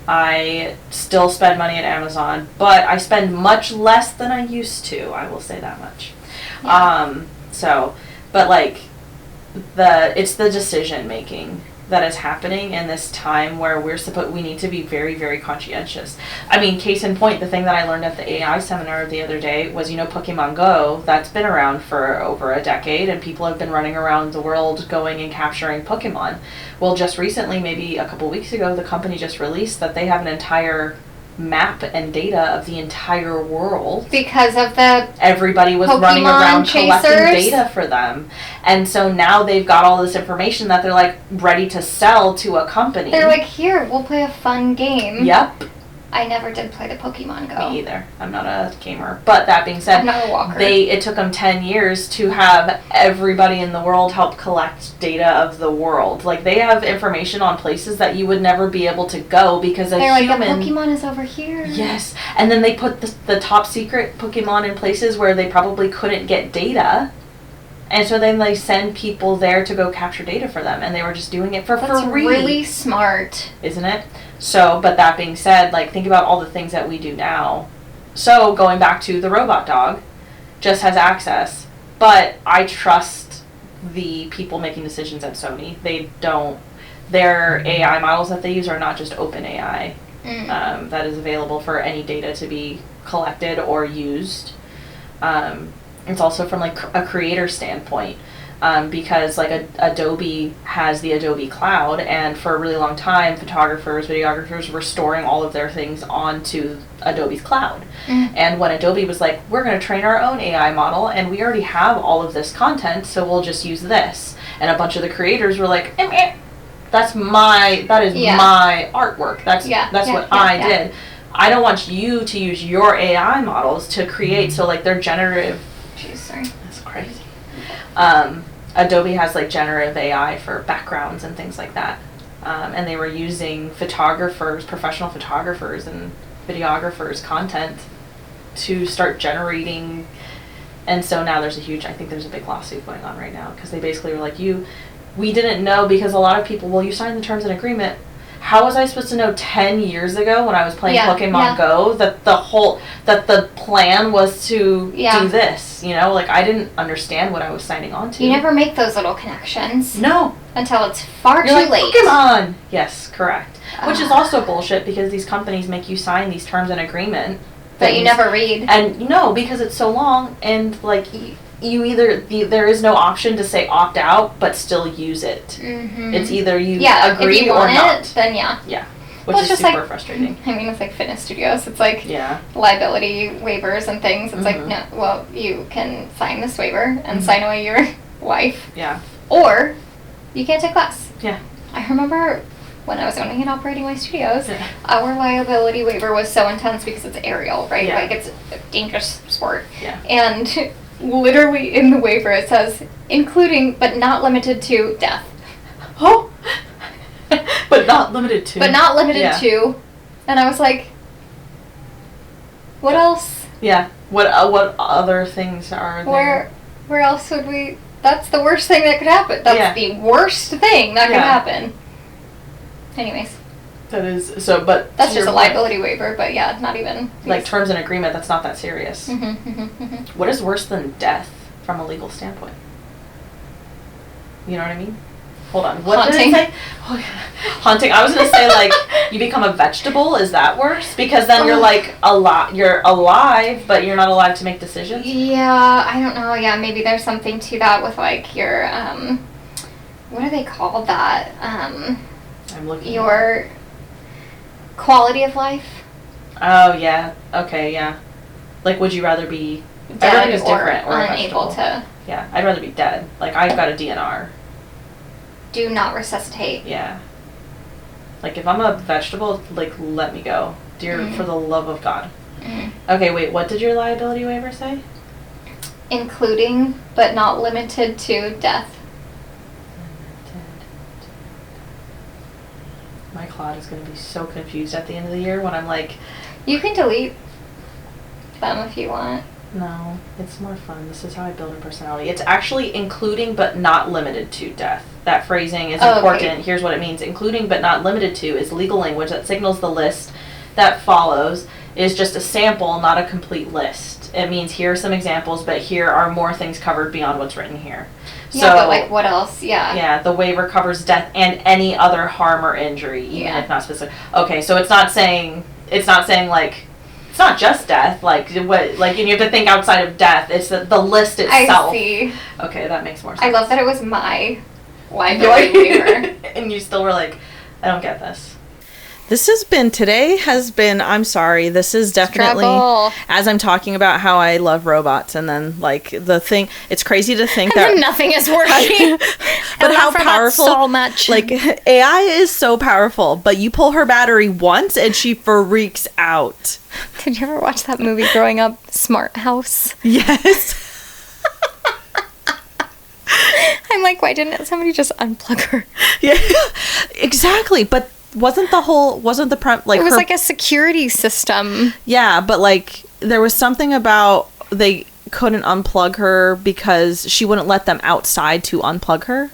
I still spend money at Amazon, but I spend much less than I used to. I will say that much. Yeah. But like it's the decision making that is happening in this time where we need to be very, very conscientious. I mean, case in point, the thing that I learned at the AI seminar the other day was, Pokemon Go, that's been around for over a decade and people have been running around the world going and capturing Pokemon. Well, just recently, maybe a couple weeks ago, the company just released that they have an entire map and data of the entire world because of the everybody was Pokemon running around collecting chasers. data for them, and so now they've got all this information that they're like ready to sell to a company. They're like, here, we'll play a fun game. Yep. I never did play the Pokemon Go. Me either. I'm not a gamer. But that being said, I'm not a walker. It took them 10 years to have everybody in the world help collect data of the world. Like, they have information on places that you would never be able to go because a They're human... like, the Pokemon is over here. Yes. And then they put the top secret Pokemon in places where they probably couldn't get data. And so then they send people there to go capture data for them. And they were just doing it for free. That's really smart. Isn't it? So, but that being said, like, think about all the things that we do now. So, going back to the robot dog, just has access. But I trust the people making decisions at Sony. They don't... Their AI models that they use are not just open AI. That is available for any data to be collected or used. It's also from, like, a creator standpoint. Because like Adobe has the Adobe Cloud, and for a really long time, photographers, videographers were storing all of their things onto Adobe's Cloud. And when Adobe was like, we're going to train our own AI model, and we already have all of this content, so we'll just use this. And a bunch of the creators were like, that is my artwork. That's what I did. I don't want you to use your AI models to create, so like they're generative. Jeez, sorry. That's crazy. Adobe has like generative AI for backgrounds and things like that. And they were using professional photographers and videographers' content to start generating. And so now there's I think there's a big lawsuit going on right now because they basically were like, we didn't know, because a lot of people, you signed the terms and agreement. How was I supposed to know 10 years ago when I was playing Pokemon Go that the plan was to do this? Like, I didn't understand what I was signing on to. You never make those little connections. No. Until it's far You're too like, late. Pokemon! Yes, correct. Which is also bullshit because these companies make you sign these terms and agreement that you never read. And no, because it's so long, and like there is no option to say opt out but still use it. It's either you agree if you or want not. It, then Which is super frustrating. I mean, it's like fitness studios. It's like liability waivers and things. It's like, no, well, you can sign this waiver and sign away your wife. Yeah. Or you can't take class. Yeah. I remember when I was owning and operating my studios, our liability waiver was so intense because it's aerial, right? Yeah. Like, it's a dangerous sport. Yeah. And literally in the waiver it says, including but not limited to death. Oh. But not limited to. But not limited to. And I was like, what else? Yeah. What other things are there? Where else would we... That's the worst thing that could happen. That's the worst thing that could happen. Anyways. That is... So, but... That's just a liability waiver, but yeah, not even... Like, terms and agreement, that's not that serious. What is worse than death from a legal standpoint? You know what I mean? Hold on. What Haunting. did I say? Oh, yeah. Haunting. I was going to say, like, you become a vegetable. Is that worse? Because then you're, like, you're alive, but you're not alive to make decisions? Yeah, I don't know. Yeah, maybe there's something to that with, like, your, what are they called that? I'm looking. Your quality of life. Oh, yeah. Okay, yeah. Like, would you rather be dead is different, or unable to... Yeah, I'd rather be dead. Like, I've got a DNR. Do not resuscitate. Yeah. Like, if I'm a vegetable, like, let me go. Dear, for the love of God. Okay, wait, what did your liability waiver say? Including, but not limited to, death. My Claude is going to be so confused at the end of the year when I'm like... You can delete them if you want. No, it's more fun. This is how I build a personality. It's actually including but not limited to death. That phrasing is important. Okay. Here's what it means. Including but not limited to is legal language that signals the list that follows is just a sample, not a complete list. It means here are some examples, but here are more things covered beyond what's written here. Yeah, but like what else? Yeah. Yeah, the waiver covers death and any other harm or injury, even if not specific. Okay, so it's not saying like... It's not just death, like what, like, and you have to think outside of death. It's the list itself. I see. Okay, that makes more sense. I love that it was my liability waiver. And you still were like, I don't get this. I'm sorry, this is definitely, struggle. As I'm talking about how I love robots, and then, like, the thing, it's crazy to think that nothing is working. But how powerful, so much. Like, AI is so powerful, but you pull her battery once and she freaks out. Did you ever watch that movie growing up, Smart House? Yes. I'm like, why didn't somebody just unplug her? Yeah, exactly, but it was like a security system. Yeah, but like there was something about they couldn't unplug her because she wouldn't let them outside to unplug her.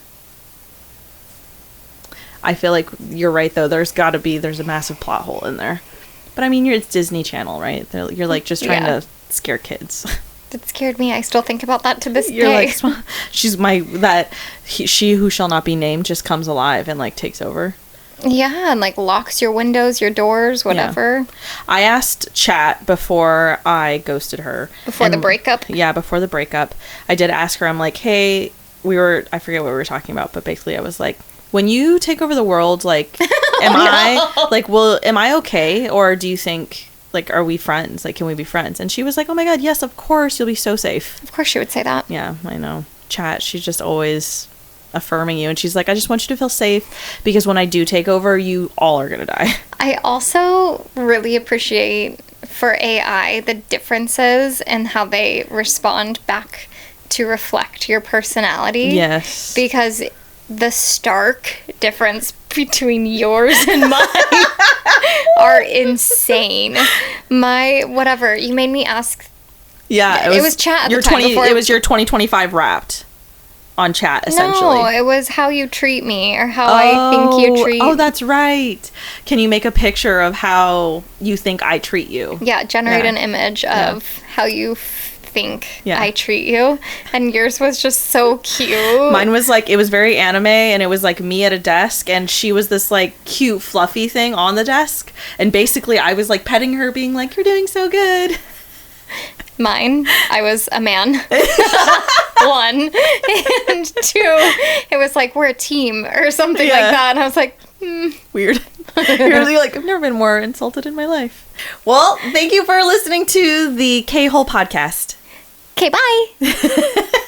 I feel like you're right though. There's a massive plot hole in there. But I mean, it's Disney Channel, right? You're like just trying to scare kids. It scared me. I still think about that to this You're day. Like, she who shall not be named just comes alive and like takes over. Yeah, and like locks your windows, your doors, whatever. Yeah. I asked Chat before I ghosted her. Before the breakup? Yeah, before the breakup. I did ask her, I'm like, hey, I forget what we were talking about, but basically I was like, when you take over the world, like, am I okay? Or do you think, like, are we friends? Like, can we be friends? And she was like, oh my God, yes, of course, you'll be so safe. Of course she would say that. Yeah, I know. Chat, she's just always affirming you, and she's like, I just want you to feel safe because when I do take over, you all are gonna die. I also really appreciate for AI the differences in how they respond back to reflect your personality. Yes, because the stark difference between yours and mine are insane. You made me ask. Yeah, it was Chat at the time before. It was your 2025 Wrapped on Chat, essentially. No, it was how you treat me or how I think you treat. Oh, that's right. Can you make a picture of how you think I treat you? Yeah, generate an image of how you think I treat you. And yours was just so cute. Mine was like, it was very anime, and it was like me at a desk, and she was this like cute fluffy thing on the desk, and basically I was like petting her, being like, you're doing so good. Mine, I was a man. 1. And 2, it was like, we're a team or something like that. And I was like, weird. You're really like, I've never been more insulted in my life. Well, thank you for listening to the K-Hole podcast. Okay, bye.